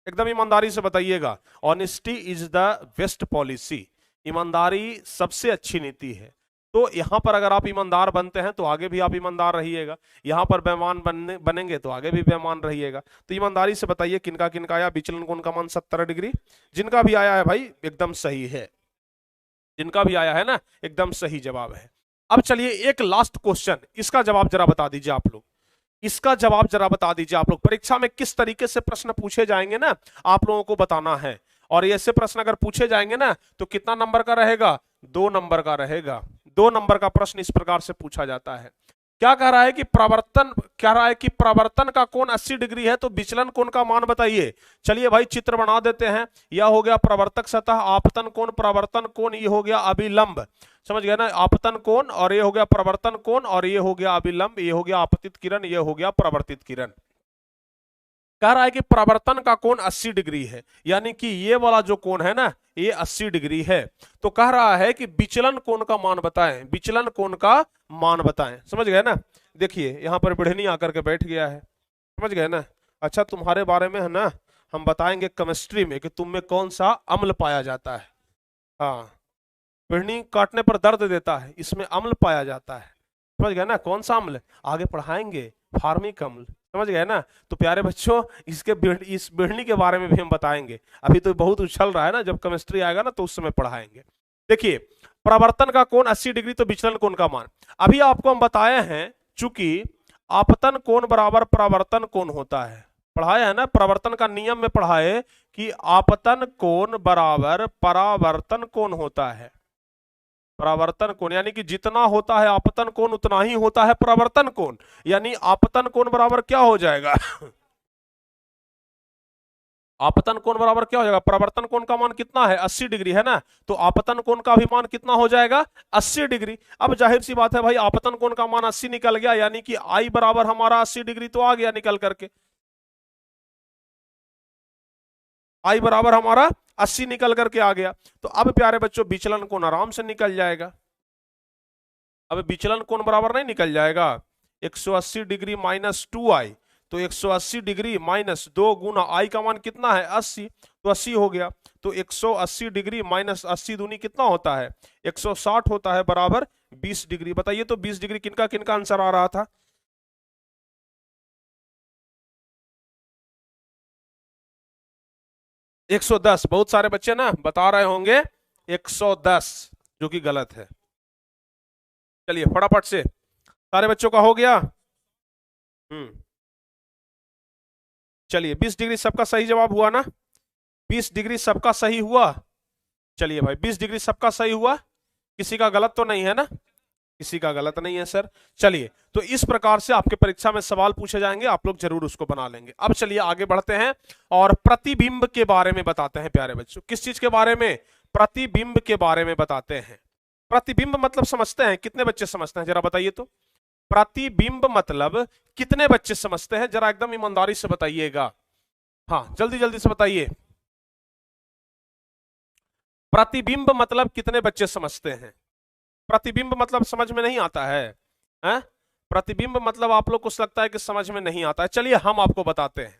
Speaker 1: एकदम ईमानदारी से बताइएगा। Honesty is the best policy, ईमानदारी सबसे अच्छी नीति है। तो यहां पर अगर आप ईमानदार बनते हैं तो आगे भी आप ईमानदार रहिएगा, यहां पर बेईमान बनेंगे तो आगे भी बेईमान रहिएगा। तो ईमानदारी से बताइए किनका किनका आया विचलन कोण का मान 70 डिग्री, जिनका भी आया है भाई एकदम सही है, जिनका भी आया है ना एकदम सही जवाब है। अब चलिए एक लास्ट क्वेश्चन, इसका जवाब जरा बता दीजिए आप लोग, इसका जवाब जरा बता दीजिए आप लोग। परीक्षा में किस तरीके से प्रश्न पूछे जाएंगे ना, आप लोगों को बताना है, और ऐसे प्रश्न अगर पूछे जाएंगे ना तो कितना नंबर का रहेगा, 2 नंबर का रहेगा। 2 नंबर का प्रश्न इस प्रकार से पूछा जाता है। क्या कह रहा है कि प्रवर्तन, कह रहा है कि प्रवर्तन का कोण 80 डिग्री है तो विचलन कोण का मान बताइए। चलिए भाई चित्र बना देते हैं, यह हो गया प्रवर्तक सतह, आपतन कोण, प्रवर्तन कोण, ये हो गया अभिलंब, समझ गया ना, आपतन कोण, और ये हो गया प्रवर्तन कोण, और ये हो गया अभिलंब, ये हो गया आपतित किरण, ये हो गया प्रवर्तित किरण। कह रहा है कि प्रवर्तन का कोण 80 डिग्री है, यानी कि ये वाला जो कोण है ना ये 80 डिग्री है। तो कह रहा है कि विचलन कोण का मान बताएं, विचलन कोण का मान बताएं, समझ गए ना। देखिए यहां पर बिढ़नी आकर के बैठ गया है, समझ गए ना। अच्छा तुम्हारे बारे में है ना हम बताएंगे केमिस्ट्री में कि तुम में कौन सा अम्ल पाया जाता है। हाँ, बिढ़नी काटने पर दर्द देता है, इसमें अम्ल पाया जाता है, समझ गए ना, कौन सा अम्ल, आगे पढ़ाएंगे, फार्मिक अम्ल, समझ गए ना। तो प्यारे बच्चों इस बिढ़नी के बारे में भी हम बताएंगे, अभी तो बहुत उछल रहा है ना, जब केमिस्ट्री आएगा ना तो उस समय पढ़ाएंगे। देखिए प्रवर्तन का कोण 80 डिग्री तो विचलन कोण का मान, अभी आपको हम बताए हैं, चूंकि आपतन कोण बराबर प्रवर्तन कोण होता है, पढ़ाया है ना, प्रवर्तन का नियम में पढ़ाए कि आपतन कोण बराबर परावर्तन कोण होता है। परावर्तन कोण, यानी कि जितना होता है आपतन कोण उतना ही होता है परावर्तन कोण, यानी आपतन कोण बराबर क्या हो जाएगा आपतन कोण बराबर क्या हो जाएगा, परावर्तन कोण का मान कितना है 80 डिग्री है ना, तो आपतन कोण का भी मान कितना हो जाएगा 80 डिग्री। अब जाहिर सी बात है भाई, आपतन कोण का मान 80 निकल गया, यानी कि आई बराबर हमारा 80 डिग्री तो आ गया निकल करके, आई बराबर हमारा 80 निकल करके आ गया। तो अब प्यारे बच्चों विचलन कोण आराम से निकल जाएगा। अब विचलन कोण बराबर नहीं निकल जाएगा 180 डिग्री माइनस 2i, तो 180 डिग्री माइनस 2 गुना आई का मान कितना है 80, तो 80 हो गया। तो 180 डिग्री माइनस 80 दूनी कितना होता है 160 होता है, बराबर 20 डिग्री। बताइए तो 20 डिग्री किनका किनका आंसर आ रहा था, 110। बहुत सारे बच्चे ना बता रहे होंगे 110, जो कि गलत है। चलिए फटाफट से सारे बच्चों का हो गया। चलिए 20 डिग्री सबका सही जवाब हुआ ना, 20 डिग्री सबका सही हुआ। चलिए भाई 20 डिग्री सबका सही हुआ, किसी का गलत तो नहीं है ना, किसी का गलत नहीं है सर। चलिए तो इस प्रकार से आपके परीक्षा में सवाल पूछे जाएंगे, आप लोग जरूर उसको बना लेंगे। अब चलिए आगे बढ़ते हैं और प्रतिबिंब के बारे में बताते हैं प्यारे बच्चों। किस चीज के बारे में, प्रतिबिंब के बारे में बताते हैं। प्रतिबिंब मतलब समझते हैं, कितने बच्चे समझते हैं जरा बताइए तो, प्रतिबिंब मतलब कितने बच्चे समझते हैं, जरा एकदम ईमानदारी से बताइएगा। हाँ जल्दी जल्दी से बताइए, प्रतिबिंब मतलब कितने बच्चे समझते हैं। प्रतिबिंब मतलब समझ में नहीं आता है, हैं? प्रतिबिंब मतलब आप लोग को लगता है कि समझ में नहीं आता है, चलिए हम आपको बताते हैं।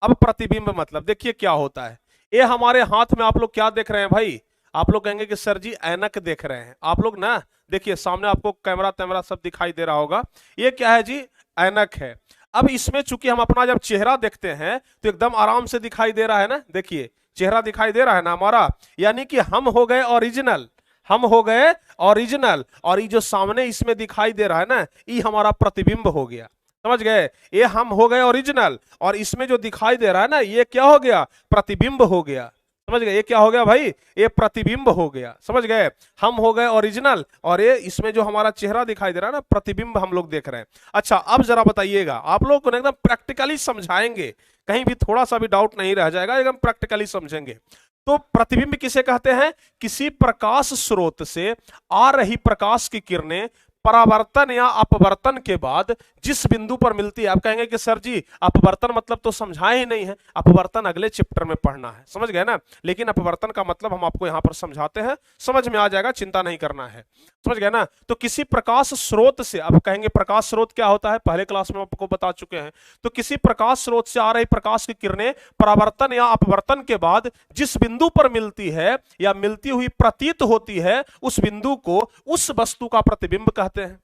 Speaker 1: अब प्रतिबिंब मतलब देखिए क्या होता है। ये हमारे हाथ में आप लोग क्या देख रहे हैं भाई, आप लोग कहेंगे कि सर जी ऐनक देख रहे हैं। आप लोग ना देखिए सामने आपको कैमरा तैमरा सब दिखाई दे रहा होगा, ये क्या है जी, ऐनक है। अब इसमें चूंकि हम अपना जब चेहरा देखते हैं तो एकदम आराम से दिखाई दे रहा है ना, देखिए चेहरा दिखाई दे रहा है ना हमारा, यानी कि हम हो गए ओरिजिनल, हम हो गए ओरिजिनल, और ये जो सामने इसमें दिखाई दे रहा है ना, ये हमारा प्रतिबिंब हो गया। समझ गए, ये हम हो गए ओरिजिनल, और इसमें जो दिखाई दे रहा है ना, ये क्या हो गया, प्रतिबिंब हो गया। समझ गए, ये क्या हो गया भाई, ये प्रतिबिंब हो गया। समझ गए, हम हो गए ओरिजिनल, और ये इसमें जो हमारा चेहरा दिखाई दे रहा है ना, प्रतिबिंब हम लोग देख रहे हैं। अच्छा अब जरा बताइएगा, आप लोग को एकदम प्रैक्टिकली समझाएंगे, कहीं भी थोड़ा सा भी डाउट नहीं रह जाएगा, एकदम प्रैक्टिकली समझेंगे। तो प्रतिबिंब किसे कहते हैं, किसी प्रकाश स्रोत से आ रही प्रकाश की किरणें परावर्तन या अपवर्तन के बाद जिस बिंदु पर मिलती है। आप कहेंगे कि सर जी अपवर्तन मतलब तो समझाए ही नहीं है, अपवर्तन अगले चैप्टर में पढ़ना है, समझ गए ना, लेकिन अपवर्तन का मतलब हम आपको यहां पर समझाते हैं, समझ में आ जाएगा, चिंता नहीं करना है। समझ गए ना, तो किसी प्रकाश स्रोत से, अब कहेंगे प्रकाश स्रोत क्या होता है, पहले क्लास में आपको बता चुके हैं। तो किसी प्रकाश स्रोत से आ रही प्रकाश की किरणें परावर्तन या अपवर्तन के बाद जिस बिंदु पर मिलती है या मिलती हुई प्रतीत होती है, उस बिंदु को उस वस्तु का प्रतिबिंब कहते हैं।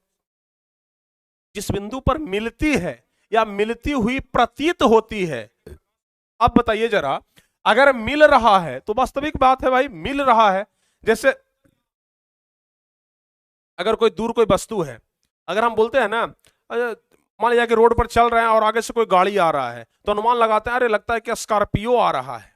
Speaker 1: जिस बिंदु पर मिलती है या मिलती हुई प्रतीत होती है। अब बताइए जरा, अगर मिल रहा है तो वास्तविक बात है भाई, मिल रहा है। जैसे अगर कोई दूर कोई वस्तु है, अगर हम बोलते हैं ना, मान लिया कि रोड पर चल रहे हैं और आगे से कोई गाड़ी आ रहा है, तो अनुमान लगाते हैं अरे लगता है कि स्कॉर्पियो आ रहा है,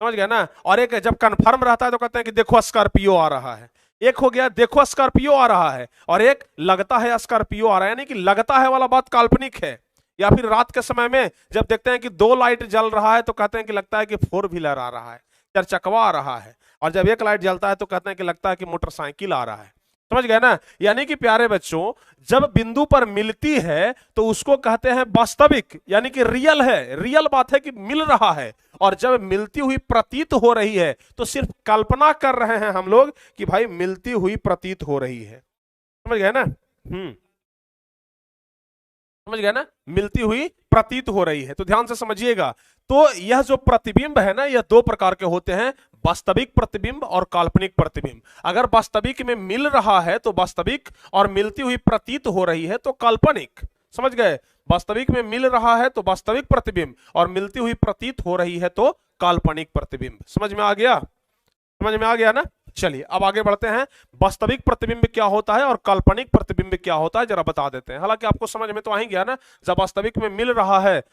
Speaker 1: समझ गए ना। और एक जब कंफर्म रहता है तो कहते हैं कि देखो स्कॉर्पियो आ रहा है। एक हो गया देखो स्कॉर्पियो आ रहा है, और एक लगता है स्कॉर्पियो आ रहा है, यानी कि लगता है वाला बात काल्पनिक है। या फिर रात के समय में जब देखते हैं कि दो लाइट जल रहा है तो कहते हैं कि लगता है कि फोर व्हीलर आ रहा है, चार चकवा आ रहा है। और जब एक लाइट जलता है तो कहते हैं कि लगता है कि मोटरसाइकिल आ रहा है। समझ गए ना, यानी कि प्यारे बच्चों जब बिंदु पर मिलती है तो उसको कहते हैं वास्तविक, यानी कि रियल है, रियल बात है कि मिल रहा है। और जब मिलती हुई प्रतीत हो रही है तो सिर्फ कल्पना कर रहे हैं हम लोग कि भाई मिलती हुई प्रतीत हो रही है। समझ गए ना, समझ गए ना, मिलती हुई प्रतीत हो रही है। तो ध्यान से समझिएगा, तो यह जो प्रतिबिंब है ना, यह दो प्रकार के होते हैं, वास्तविक प्रतिबिंब और काल्पनिक प्रतिबिंब। अगर वास्तविक में मिल रहा है तो वास्तविक, और मिलती हुई प्रतीत हो रही है तो काल्पनिक। समझ गए, वास्तविक में मिल रहा है तो वास्तविक प्रतिबिंब, और मिलती हुई प्रतीत हो रही है तो काल्पनिक प्रतिबिंब। समझ में आ गया, समझ में आ गया ना। चलिए अब आगे बढ़ते हैं, वास्तविक प्रतिबिंब क्या होता है और काल्पनिक प्रतिबिंब क्या होता है जरा बता देते हैं। हालांकि आपको समझ में तो आ ही गया ना, जब वास्तविक में मिल रहा है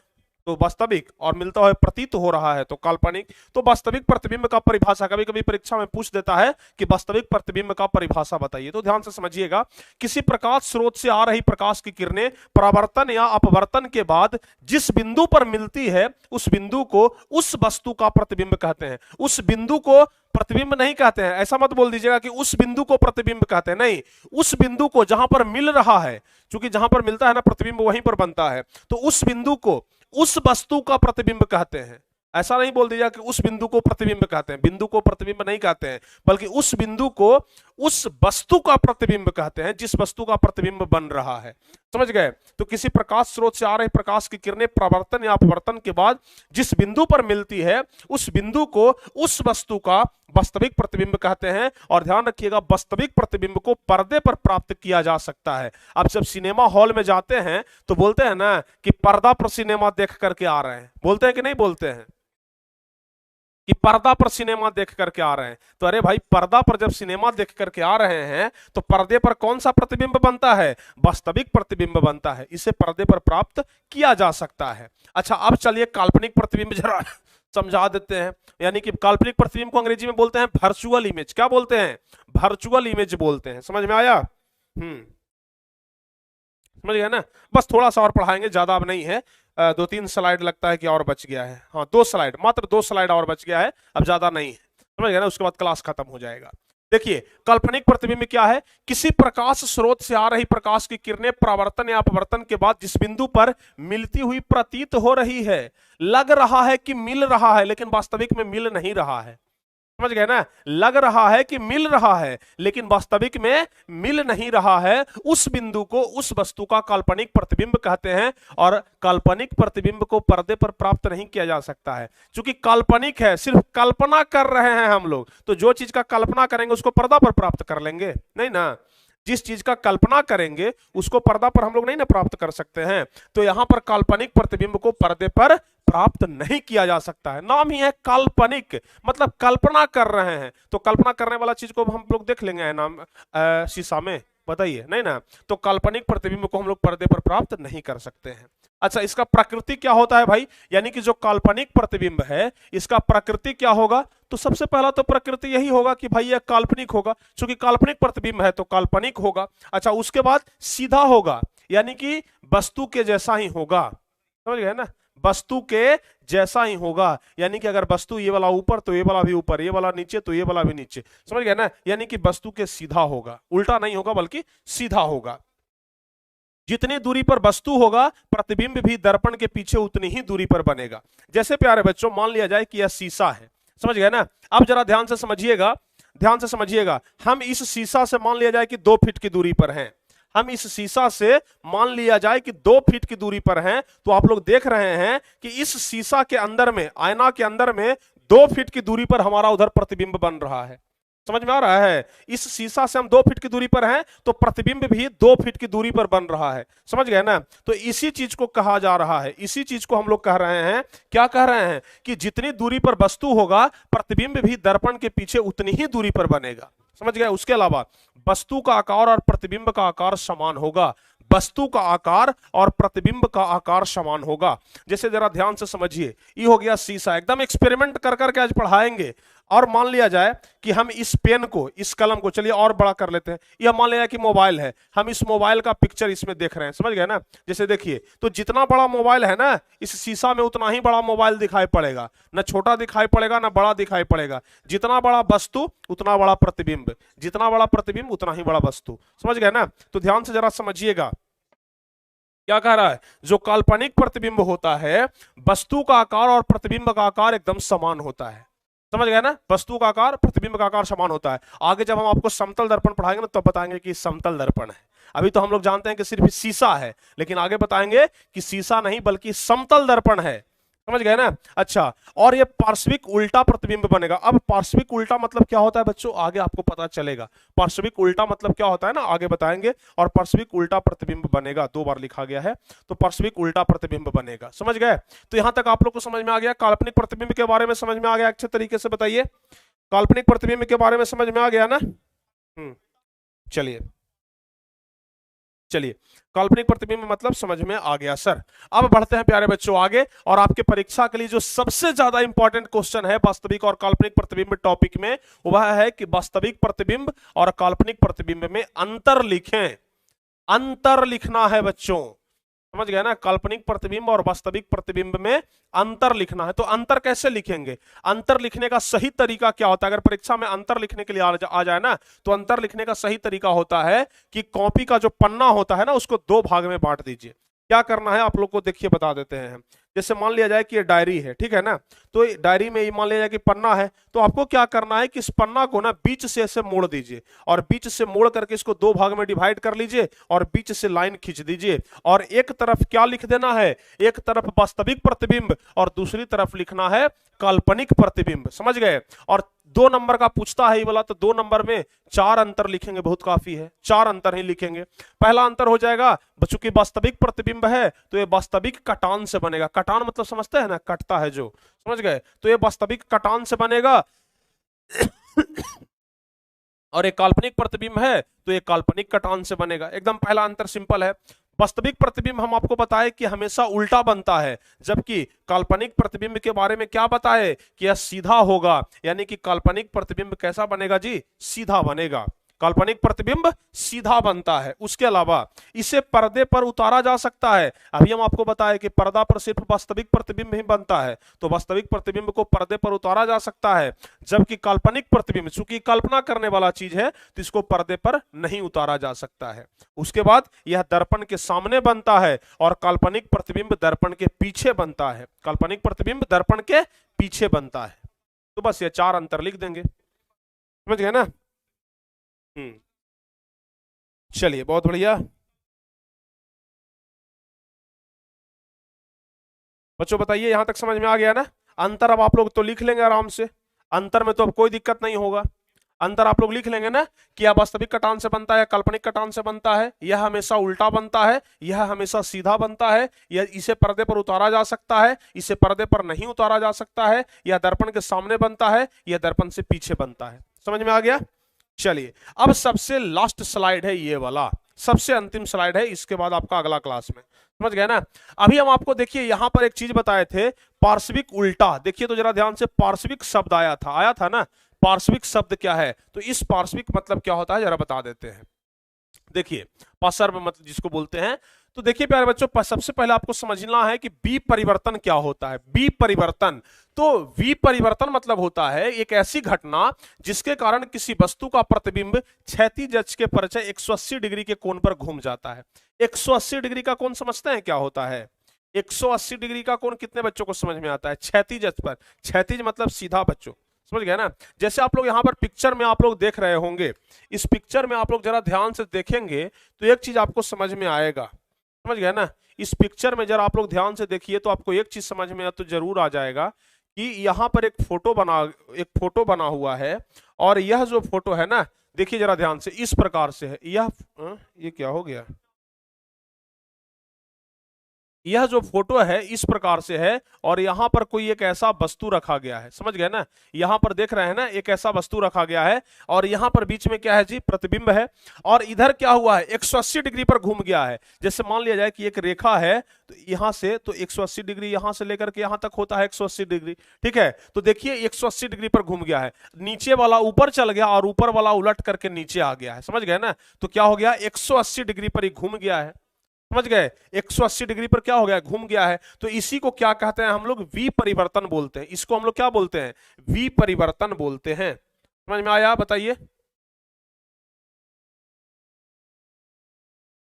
Speaker 1: तो वास्तविक, और मिलता हुआ प्रतीत हो रहा है तो काल्पनिक। तो वास्तविक प्रतिबिंब का परिभाषा, कभी कभी परीक्षा में पूछ देता है कि वास्तविक प्रतिबिंब का परिभाषा बताइए, तो ध्यान से समझिएगा। किसी प्रकाश स्रोत से आ रही प्रकाश की किरणें परावर्तन या अपवर्तन के बाद जिस बिंदु पर मिलती है उस बिंदु को उस वस्तु का प्रतिबिंब कहते हैं। उस बिंदु को प्रतिबिंब नहीं कहते हैं, ऐसा मत बोल दीजिएगा कि उस बिंदु को प्रतिबिंब कहते हैं, नहीं, उस बिंदु को जहां पर मिल रहा है, क्योंकि जहां पर मिलता है ना प्रतिबिंब वहीं पर बनता है, तो उस बिंदु को उस वस्तु का प्रतिबिंब कहते हैं। ऐसा नहीं बोल दीजिएगा कि उस बिंदु को प्रतिबिंब कहते हैं, बिंदु को प्रतिबिंब नहीं कहते हैं, बल्कि उस बिंदु को उस वस्तु का प्रतिबिंब कहते हैं जिस वस्तु का प्रतिबिंब बन रहा है। समझ गए? तो किसी प्रकाश स्रोत से आ रही प्रकाश की किरणें परावर्तन या अपवर्तन के बाद जिस बिंदु पर मिलती है उस बिंदु को उस वस्तु का वास्तविक प्रतिबिंब कहते हैं। और ध्यान रखिएगा, वास्तविक प्रतिबिंब को पर्दे पर प्राप्त किया जा सकता है। अब जब सिनेमा हॉल में जाते हैं तो बोलते हैं ना कि पर्दा पर सिनेमा देख करके आ रहे हैं, बोलते हैं कि नहीं बोलते हैं कि पर्दा पर सिनेमा देख करके आ रहे हैं? तो अरे भाई, पर्दा पर जब सिनेमा देख करके आ रहे हैं तो पर्दे पर कौन सा प्रतिबिंब बनता है? वास्तविक प्रतिबिंब बनता है। इसे पर्दे पर प्राप्त किया जा सकता है। अच्छा, अब चलिए काल्पनिक प्रतिबिंब जरा समझा देते हैं। यानी कि काल्पनिक प्रतिबिंब को अंग्रेजी में बोलते हैं वर्चुअल इमेज। क्या बोलते हैं? वर्चुअल इमेज बोलते हैं। समझ में आया? समझ गया ना? बस थोड़ा सा और पढ़ाएंगे, ज्यादा अब नहीं है। 2-3 स्लाइड लगता है कि और बच गया है। हाँ, 2 स्लाइड, मात्र 2 स्लाइड और बच गया है, अब ज्यादा नहीं है। समझ गया ना? उसके बाद क्लास खत्म हो जाएगा। देखिए, काल्पनिक प्रतिबिंब क्या है? किसी प्रकाश स्रोत से आ रही प्रकाश की किरणें परावर्तन या अपवर्तन के बाद जिस बिंदु पर मिलती हुई प्रतीत हो रही है, लग रहा है कि मिल रहा है लेकिन वास्तविक में मिल नहीं रहा है। समझ गए ना? लग रहा है कि मिल रहा है लेकिन वास्तविक में मिल नहीं रहा है, उस बिंदु को उस वस्तु का काल्पनिक प्रतिबिंब कहते हैं। और काल्पनिक प्रतिबिंब को पर्दे पर प्राप्त नहीं किया जा सकता है, क्योंकि काल्पनिक है, सिर्फ कल्पना कर रहे हैं हम लोग। तो जो चीज का कल्पना करेंगे उसको पर्दा पर प्राप्त कर लेंगे? नहीं ना। जिस चीज का कल्पना करेंगे उसको पर्दा पर हम लोग नहीं ना प्राप्त कर सकते हैं। तो यहां पर काल्पनिक प्रतिबिंब को पर्दे पर प्राप्त नहीं किया जा सकता है। नाम ही है काल्पनिक, मतलब कल्पना कर रहे हैं। तो कल्पना करने वाला चीज को हम लोग देख लेंगे नाम शीशा में, बताइए, नहीं ना? तो काल्पनिक प्रतिबिंब को हम लोग पर्दे पर प्राप्त नहीं कर सकते हैं। अच्छा, इसका प्रकृति क्या होता है भाई? यानी कि जो काल्पनिक प्रतिबिंब है इसका प्रकृति क्या होगा? तो सबसे पहला तो प्रकृति यही होगा कि भाई यह काल्पनिक होगा, क्योंकि काल्पनिक प्रतिबिंब है तो काल्पनिक होगा। अच्छा, उसके बाद सीधा होगा, यानी कि वस्तु के जैसा ही होगा। समझ गए ना? वस्तु के जैसा ही होगा, यानी कि अगर वस्तु ये वाला ऊपर तो ये वाला भी ऊपर, ये वाला नीचे तो ये वाला भी नीचे। समझ गए ना? यानी कि वस्तु के सीधा होगा, उल्टा नहीं होगा बल्कि सीधा होगा। जितनी दूरी पर वस्तु होगा प्रतिबिंब भी दर्पण के पीछे उतनी ही दूरी पर बनेगा। जैसे प्यारे बच्चों, मान लिया जाए कि यह शीशा है। समझ गए ना? अब जरा ध्यान से समझिएगा, ध्यान से समझिएगा। हम इस शीशा से मान लिया जाए कि 2 फीट की दूरी पर हैं। हम इस शीशा से मान लिया जाए कि 2 फीट की दूरी पर हैं, तो आप लोग देख रहे हैं कि इस शीशा के अंदर में, आईना के अंदर में 2 फीट की दूरी पर हमारा उधर प्रतिबिंब बन रहा है। समझ में आ रहा है? इस शीशा से हम 2 फीट की दूरी पर हैं तो प्रतिबिंब भी 2 फीट की दूरी पर बन रहा है। समझ गए ना? तो इसी चीज को कहा जा रहा है, इसी चीज को हम लोग कह रहे हैं। क्या कह रहे हैं? कि जितनी दूरी पर वस्तु होगा प्रतिबिंब भी दर्पण के पीछे उतनी ही दूरी पर बनेगा। समझ गए? उसके अलावा वस्तु का आकार और प्रतिबिंब का आकार समान होगा। वस्तु का आकार और प्रतिबिंब का आकार समान होगा। जैसे जरा ध्यान से समझिए, ये हो गया शीशा, एकदम एक्सपेरिमेंट कर करके आज पढ़ाएंगे। और मान लिया जाए कि हम इस पेन को, इस कलम को, चलिए और बड़ा कर लेते हैं। यह मान लिया कि मोबाइल है, हम इस मोबाइल का पिक्चर इसमें देख रहे हैं। समझ गए ना? जैसे देखिए, तो जितना बड़ा मोबाइल है ना, इस शीशा में उतना ही बड़ा मोबाइल दिखाई पड़ेगा, ना छोटा दिखाई पड़ेगा ना बड़ा दिखाई पड़ेगा। जितना बड़ा वस्तु उतना बड़ा प्रतिबिंब, जितना बड़ा प्रतिबिंब उतना ही बड़ा वस्तु। समझ गए ना? तो ध्यान से जरा समझिएगा, क्या कह रहा है? जो काल्पनिक प्रतिबिंब होता है, वस्तु का आकार और प्रतिबिंब का आकार एकदम समान होता है। समझ गए ना? वस्तु का आकार प्रतिबिंब का आकार समान होता है। आगे जब हम आपको समतल दर्पण पढ़ाएंगे ना तब बताएंगे कि समतल दर्पण है। अभी तो हम लोग जानते हैं कि सिर्फ शीशा है, लेकिन आगे बताएंगे कि शीशा नहीं बल्कि समतल दर्पण है। समझ गए ना? अच्छा, और ये पार्श्विक उल्टा प्रतिबिंब बनेगा। अब पार्श्विक उल्टा मतलब क्या होता है बच्चों, आगे आपको पता चलेगा। पार्श्विक उल्टा मतलब क्या होता है ना, आगे बताएंगे। और पार्श्विक उल्टा प्रतिबिंब बनेगा, 2 बार लिखा गया है, तो पार्श्विक उल्टा प्रतिबिंब बनेगा। समझ गए? तो यहां तक आप लोग को समझ में आ गया। काल्पनिक प्रतिबिंब के बारे में समझ में आ गया? अच्छे तरीके से बताइए, काल्पनिक प्रतिबिंब के बारे में समझ में आ गया ना? चलिए। चलिए, काल्पनिक प्रतिबिंब मतलब समझ में आ गया सर। अब बढ़ते हैं प्यारे बच्चों आगे, और आपके परीक्षा के लिए जो सबसे ज्यादा इंपॉर्टेंट क्वेश्चन है वास्तविक और काल्पनिक प्रतिबिंब टॉपिक में, वह है कि वास्तविक प्रतिबिंब और काल्पनिक प्रतिबिंब में अंतर लिखें। अंतर लिखना है बच्चों, समझ गए ना? काल्पनिक प्रतिबिंब और वास्तविक प्रतिबिंब में अंतर लिखना है। तो अंतर कैसे लिखेंगे? अंतर लिखने का सही तरीका क्या होता है? अगर परीक्षा में अंतर लिखने के लिए आ जाए ना, तो अंतर लिखने का सही तरीका होता है कि कॉपी का जो पन्ना होता है ना, उसको दो भाग में बांट दीजिए। क्या करना है आप लोग को देखिए बता देते हैं हम। जैसे मान लिया जाए कि ये डायरी है, ठीक है ना? तो डायरी में ये मान लिया जाए कि पन्ना है, तो आपको क्या करना है कि इस पन्ना को ना बीच से ऐसे मोड़ दीजिए, और बीच से मोड़ करके इसको दो भाग में डिवाइड कर लीजिए, और बीच से लाइन खींच दीजिए, और एक तरफ क्या लिख देना है? एक तरफ वास्तविक प्रतिबिंब और दूसरी तरफ लिखना है काल्पनिक प्रतिबिंब। समझ गए? और 2 नंबर का पूछता है ये वाला, तो 2 नंबर में 4 अंतर लिखेंगे, बहुत काफी है, 4 अंतर ही लिखेंगे। पहला अंतर हो जाएगा, चूंकि वास्तविक प्रतिबिंब है तो ये वास्तविक कटान से बनेगा। कटान मतलब समझते हैं ना, कटता है जो, समझ गए? तो ये वास्तविक कटान से बनेगा। और एक काल्पनिक प्रतिबिंब है तो ये काल्पनिक कटान से बनेगा। एकदम पहला अंतर सिंपल है। वास्तविक प्रतिबिंब हम आपको बताए कि हमेशा उल्टा बनता है, जबकि काल्पनिक प्रतिबिंब के बारे में क्या बताए कि यह सीधा होगा। यानी कि काल्पनिक प्रतिबिंब कैसा बनेगा जी? सीधा बनेगा। काल्पनिक प्रतिबिंब सीधा बनता है। उसके अलावा इसे पर्दे पर उतारा जा सकता है। अभी हम आपको बताए कि पर्दा पर सिर्फ वास्तविक प्रतिबिंब ही बनता है, तो वास्तविक प्रतिबिंब को पर्दे पर उतारा जा सकता है, जबकि काल्पनिक प्रतिबिंब चूंकि कल्पना करने वाला चीज है तो इसको पर्दे पर नहीं उतारा जा सकता है। उसके बाद यह दर्पण के सामने बनता है, और काल्पनिक प्रतिबिंब दर्पण के पीछे बनता है। काल्पनिक प्रतिबिंब दर्पण के पीछे बनता है। तो बस ये 4 अंतर लिख देंगे, समझ गए ना? चलिए, बहुत बढ़िया बच्चों, बताइए यहां तक समझ में आ गया ना? अंतर अब आप लोग तो लिख लेंगे आराम से, अंतर में तो अब कोई दिक्कत नहीं होगा। अंतर आप लोग लिख लेंगे ना कि यह वास्तविक कटान से बनता है, काल्पनिक कटान से बनता है, यह हमेशा उल्टा बनता है, यह हमेशा सीधा बनता है, यह इसे पर्दे पर उतारा जा सकता है, इसे पर्दे पर नहीं उतारा जा सकता है, यह दर्पण के सामने बनता है, यह दर्पण से पीछे बनता है। समझ में आ गया? चलिए, अब सबसे लास्ट स्लाइड है ये वाला, सबसे अंतिम स्लाइड है, इसके बाद आपका अगला क्लास में। समझ गए ना? अभी हम आपको देखिए यहां पर एक चीज बताए थे, पार्श्विक उल्टा। देखिए तो जरा ध्यान से, पार्श्विक शब्द आया था ना? पार्श्विक शब्द क्या है? तो इस पार्श्विक मतलब क्या होता है जरा बता देते हैं। देखिए, पार्श्व मतलब जिसको बोलते हैं, तो देखिए प्यारे बच्चों, सबसे पहले आपको समझना है कि बी परिवर्तन क्या होता है। बी परिवर्तन, तो वी परिवर्तन मतलब होता है एक ऐसी घटना जिसके कारण किसी वस्तु का प्रतिबिंब क्षैतिज अक्ष के परिचय 180 डिग्री के कोण पर घूम जाता है। 180 डिग्री का कोण समझते हैं क्या होता है? 180 डिग्री का कोण कितने बच्चों को समझ में आता है? क्षैतिज अक्ष पर। क्षैतिज मतलब सीधा बच्चों, समझ गए ना? जैसे आप लोग यहाँ पर पिक्चर में आप लोग देख रहे होंगे, इस पिक्चर में आप लोग जरा ध्यान से देखेंगे तो एक चीज आपको समझ में आएगा, समझ गए ना? इस पिक्चर में जरा आप लोग ध्यान से देखिए तो आपको एक चीज समझ में तो जरूर आ जाएगा कि यहाँ पर एक फोटो बना हुआ है, और यह जो फोटो है ना, देखिए जरा ध्यान से, इस प्रकार से है ये क्या हो गया? यह जो फोटो है इस प्रकार से है, और यहां पर कोई एक ऐसा वस्तु रखा गया है, समझ गए ना? यहां पर देख रहे हैं ना, एक ऐसा वस्तु रखा गया है, और यहां पर बीच में क्या है जी? प्रतिबिंब है। और इधर क्या हुआ है? 180 डिग्री पर घूम गया है। जैसे मान लिया जाए कि एक रेखा है, तो यहां से तो 180 डिग्री, यहां से लेकर के यहां तक होता है 180 डिग्री, ठीक है? तो देखिए 180 डिग्री पर घूम गया है, नीचे वाला ऊपर चल गया और ऊपर वाला उलट करके नीचे आ गया है, समझ गए ना? तो क्या हो गया? 180 डिग्री पर ही घूम गया है, समझ गए? 180 डिग्री पर क्या हो गया? घूम गया है। तो इसी को क्या कहते हैं हम लोग? वी परिवर्तन बोलते हैं। इसको हम लोग क्या बोलते हैं? वी परिवर्तन बोलते हैं। समझ में आया? बताइए,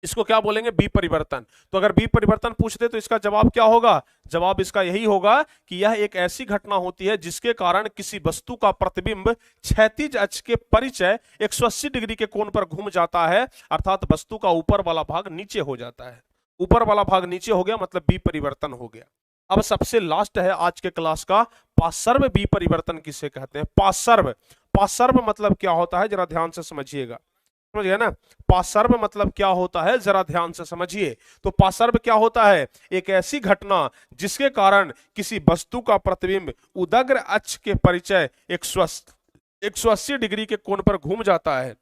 Speaker 1: इसको क्या बोलेंगे? बी परिवर्तन। तो अगर बी परिवर्तन पूछते तो इसका जवाब क्या होगा? जवाब इसका यही होगा कि यह एक ऐसी घटना होती है जिसके कारण किसी वस्तु का प्रतिबिंब क्षैतिज अक्ष के परिचय 180 डिग्री के कोण पर घूम जाता है, अर्थात वस्तु का ऊपर वाला भाग नीचे हो जाता है। ऊपर वाला भाग नीचे हो गया मतलब बी परिवर्तन हो गया। अब सबसे लास्ट है आज के क्लास का, पार्श्व बी परिवर्तन किसे कहते हैं? पार्श्व। पार्श्व मतलब क्या होता है जरा ध्यान से समझिएगा, समझ गया ना? पार्श्व मतलब क्या होता है जरा ध्यान से समझिए। तो पार्श्व क्या होता है? एक ऐसी घटना जिसके कारण किसी वस्तु का प्रतिबिंब उदग्र अक्ष के परिचय 180 डिग्री के कोण पर घूम जाता है।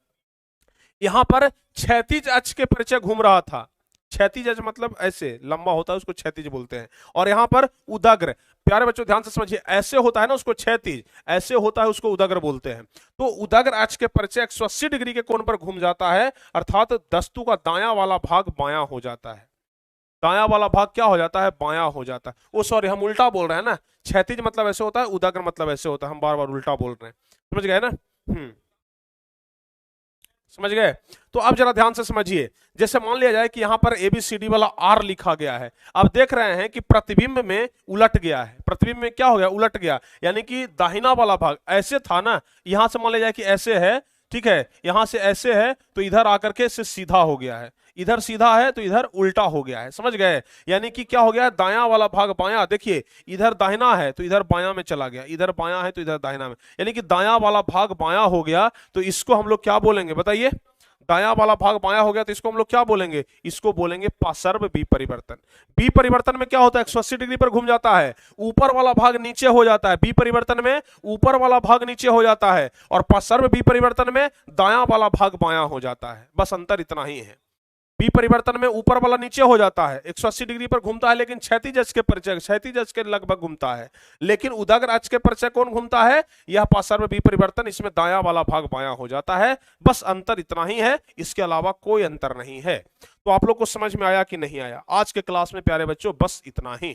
Speaker 1: यहां पर क्षैतिज अक्ष के परिचय घूम रहा था। क्षैतिज अक्ष मतलब ऐसे लंबा होता है उसको क्षैतिज बोलते हैं। और यहां पर उदग्र, प्यारे बच्चों ध्यान से समझिए, ऐसे होता है ना उसको क्षैतिज, ऐसे होता है उसको उदग्र बोलते हैं। तो उदग्र अक्ष के परिचय 180 डिग्री के कोण पर घूम जाता है, अर्थात दस्तु का दायां वाला भाग बायां हो जाता है। दायां वाला भाग क्या हो जाता है? बायां हो जाता है। ओ सॉरी, हम उल्टा बोल रहे हैं ना, क्षैतिज मतलब ऐसे होता है, उदग्र मतलब ऐसे होता है, हम बार बार उल्टा बोल रहे हैं। समझ गए ना? समझ गए? तो अब जरा ध्यान से समझिए, जैसे मान लिया जाए कि यहां पर एबीसीडी वाला आर लिखा गया है। अब देख रहे हैं कि प्रतिबिंब में उलट गया है, प्रतिबिंब में क्या हो गया? उलट गया, यानी कि दाहिना वाला भाग ऐसे था ना, यहां से मान लिया जाए कि ऐसे है, ठीक है, यहां से ऐसे है तो इधर आकर के इससे सीधा हो गया है, इधर सीधा है तो इधर उल्टा हो गया है। समझ गए? यानी कि क्या हो गया? दायां वाला भाग बायां, देखिए इधर दाहिना है तो इधर बायां में चला गया, इधर बायां है तो इधर दाहिना में, यानी कि दायां वाला भाग बायां हो गया। तो इसको हम लोग क्या बोलेंगे बताइए? दायां वाला भाग बायां हो गया तो इसको हम लोग क्या बोलेंगे? इसको बोलेंगे पार्श्व विपरिवर्तन। विपरिवर्तन में क्या होता है? 180 डिग्री पर घूम जाता है, ऊपर वाला भाग नीचे हो जाता है। विपरिवर्तन में ऊपर वाला भाग नीचे हो जाता है, और पार्श्व विपरिवर्तन में दायां वाला भाग बायां हो जाता है। बस अंतर इतना ही है। विपरिवर्तन में ऊपर वाला नीचे हो जाता है, 180 डिग्री पर घूमता है, लेकिन क्षैतिज अक्ष के परिचय, क्षैतिज अक्ष के लगभग घूमता है। लेकिन उदग्र अक्ष के परिचय कौन घूमता है? यह पार्श्व विपरिवर्तन, इसमें दायां वाला भाग बायां हो जाता है। बस अंतर इतना ही है, इसके अलावा कोई अंतर नहीं है। तो आप लोग को समझ में आया कि नहीं आया? आज के क्लास में प्यारे बच्चों बस इतना ही,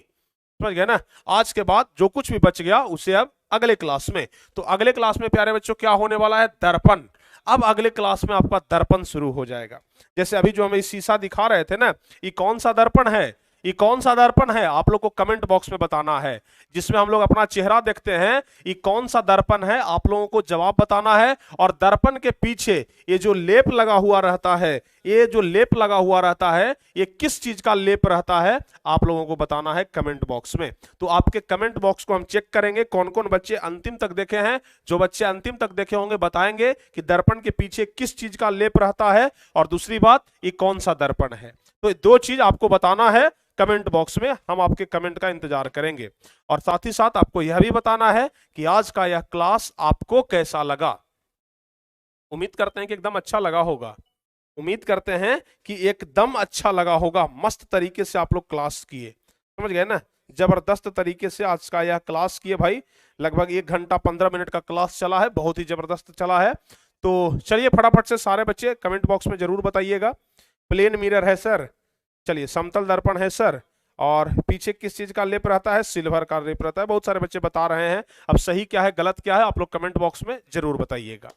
Speaker 1: समझ गए ना? आज के बाद जो कुछ भी बच गया उसे अब अगले क्लास में। तो अगले क्लास में प्यारे बच्चों क्या होने वाला है? दर्पण। अब अगले क्लास में आपका दर्पण शुरू हो जाएगा। जैसे अभी जो हमें शीशा दिखा रहे थे ना, ये कौन सा दर्पण है? ये कौन सा दर्पण है? आप लोग को कमेंट बॉक्स में बताना है, जिसमें हम लोग अपना चेहरा देखते हैं। ये कौन सा दर्पण है? आप लोगों को जवाब बताना है। और दर्पण के पीछे ये जो लेप लगा हुआ रहता है, ये जो लेप लगा हुआ रहता है, ये किस चीज का लेप रहता है? आप लोगों को बताना है कमेंट बॉक्स में। तो आपके कमेंट बॉक्स को हम चेक करेंगे कौन कौन बच्चे अंतिम तक देखे हैं। जो बच्चे अंतिम तक देखे होंगे बताएंगे कि दर्पण के पीछे किस चीज का लेप रहता है, और दूसरी बात ये कौन सा दर्पण है। तो दो चीज आपको बताना है कमेंट बॉक्स में, हम आपके कमेंट का इंतजार करेंगे। और साथ ही साथ आपको यह भी बताना है कि आज का यह क्लास आपको कैसा लगा। उम्मीद करते हैं कि एकदम अच्छा लगा होगा, उम्मीद करते हैं कि एकदम अच्छा लगा होगा। मस्त तरीके से आप लोग क्लास किए, समझ गए ना? जबरदस्त तरीके से आज का यह क्लास किए भाई। लगभग 1 घंटा 15 मिनट का क्लास चला है, बहुत ही जबरदस्त चला है। तो चलिए फटाफट से सारे बच्चे कमेंट बॉक्स में जरूर बताइएगा। प्लेन मिरर है सर, चलिए समतल दर्पण है सर, और पीछे किस चीज का लेप रहता है? सिल्वर का लेप रहता है। बहुत सारे बच्चे बता रहे हैं। अब सही क्या है गलत क्या है आप लोग कमेंट बॉक्स में जरूर बताइएगा।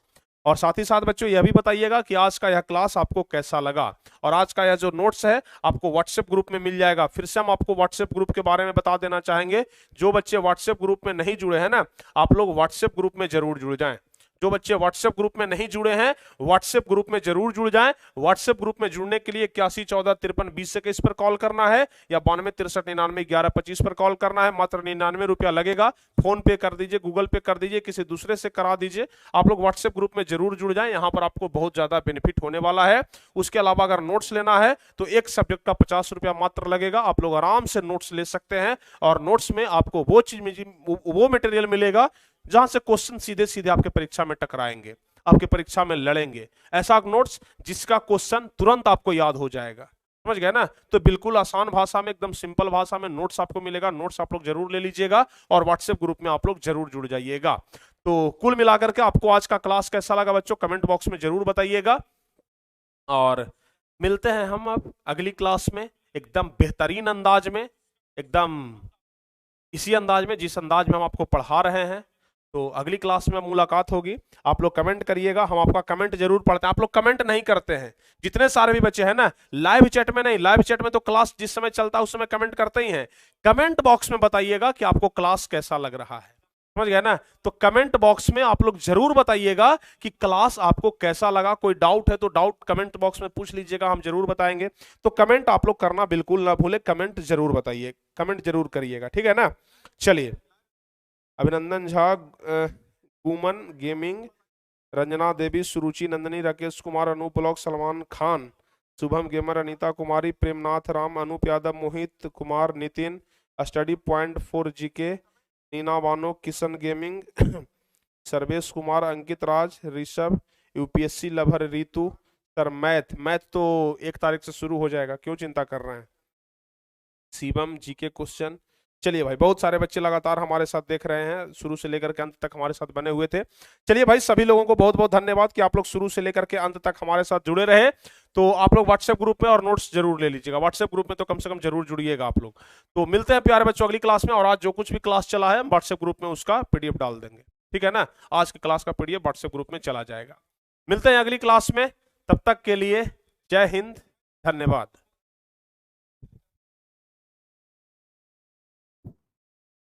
Speaker 1: और साथ ही साथ बच्चों यह भी बताइएगा कि आज का यह क्लास आपको कैसा लगा। और आज का यह जो नोट्स है आपको व्हाट्सएप ग्रुप में मिल जाएगा। फिर से हम आपको व्हाट्सएप ग्रुप के बारे में बता देना चाहेंगे। जो बच्चे व्हाट्सएप ग्रुप में नहीं जुड़े हैं ना, आप लोग व्हाट्सएप ग्रुप में जरूर जुड़ जाएं। जो बच्चे व्हाट्सएप ग्रुप में नहीं जुड़े हैं, व्हाट्सएप ग्रुप में जरूर जुड़ जाएं। व्हाट्सएप ग्रुप में जुड़ने के लिए 81145320 पर कॉल करना है, या 9263991125 पर कॉल करना है। मात्र 99 रुपया लगेगा। फोन पे कर दीजिए, गूगल पे कर दीजिए, किसी दूसरे से करा दीजिए। आप लोग व्हाट्सएप ग्रुप में जरूर जुड़ जाएं, यहाँ पर आपको बहुत ज्यादा बेनिफिट होने वाला है। उसके अलावा अगर नोट्स लेना है तो एक सब्जेक्ट का 50 रुपया मात्र लगेगा। आप लोग आराम से नोट्स ले सकते हैं, और नोट्स में आपको वो चीज, वो मटेरियल मिलेगा जहां से क्वेश्चन सीधे सीधे आपके परीक्षा में टकराएंगे, आपके परीक्षा में लड़ेंगे। ऐसा नोट्स जिसका क्वेश्चन तुरंत आपको याद हो जाएगा, समझ गए ना? तो बिल्कुल आसान भाषा में, एकदम सिंपल भाषा में नोट्स आपको मिलेगा। नोट्स आप लोग जरूर ले लीजिएगा, और व्हाट्सएप ग्रुप में आप लोग जरूर जुड़ जाइएगा। तो कुल मिलाकर के आपको आज का क्लास कैसा लगा बच्चों, कमेंट बॉक्स में जरूर बताइएगा। और मिलते हैं हम अब अगली क्लास में एकदम बेहतरीन अंदाज में, एकदम इसी अंदाज में जिस अंदाज में हम आपको पढ़ा रहे हैं। तो अगली क्लास में मुलाकात होगी। आप लोग कमेंट करिएगा, हम आपका कमेंट जरूर पढ़ते हैं। आप लोग कमेंट नहीं करते हैं, जितने सारे भी बच्चे हैं ना, लाइव चैट में नहीं। लाइव चैट में तो क्लास जिस समय चलता है उस समय कमेंट करते ही हैं। कमेंट बॉक्स में बताइएगा कि आपको क्लास कैसा लग रहा है, समझ गए ना? तो कमेंट बॉक्स में आप लोग जरूर बताइएगा कि क्लास आपको कैसा लगा। कोई डाउट है तो डाउट कमेंट बॉक्स में पूछ लीजिएगा, हम जरूर बताएंगे। तो कमेंट आप लोग करना बिल्कुल ना भूले, कमेंट जरूर बताइए, कमेंट जरूर करिएगा, ठीक है ना? चलिए, Abhinandan Jha, Guman gaming, Ranjana Devi, Suruchi Nandani, Rakesh Kumar, Anup block, Salman Khan, Shubham gamer, Anita Kumari, Premnath Ram, Anup Yadav, Mohit Kumar, Nitin, study point 4 GK, Nina Bano, Kishan gaming, Sarvesh Kumar, Ankit Raj, Rishabh, UPSC lover, Ritu, sir math math तो 1 तारीख से शुरू हो जाएगा, क्यों चिंता कर रहे हैं। शिवम जी के क्वेश्चन। चलिए भाई, बहुत सारे बच्चे लगातार हमारे साथ देख रहे हैं, शुरू से लेकर के अंत तक हमारे साथ बने हुए थे। चलिए भाई, सभी लोगों को बहुत बहुत धन्यवाद कि आप लोग शुरू से लेकर के अंत तक हमारे साथ जुड़े रहे। तो आप लोग व्हाट्सएप ग्रुप में और नोट्स जरूर ले लीजिएगा, व्हाट्सएप ग्रुप में तो कम से कम जरूर जुड़िएगा आप लोग। तो मिलते हैं प्यारे बच्चों अगली क्लास में, और आज जो कुछ भी क्लास चला है हम व्हाट्सएप ग्रुप में उसका पीडीएफ डाल देंगे, ठीक है ना। आज की क्लास का पीडीएफ व्हाट्सएप ग्रुप में चला जाएगा। मिलते हैं अगली क्लास में, तब तक के लिए जय हिंद, धन्यवाद।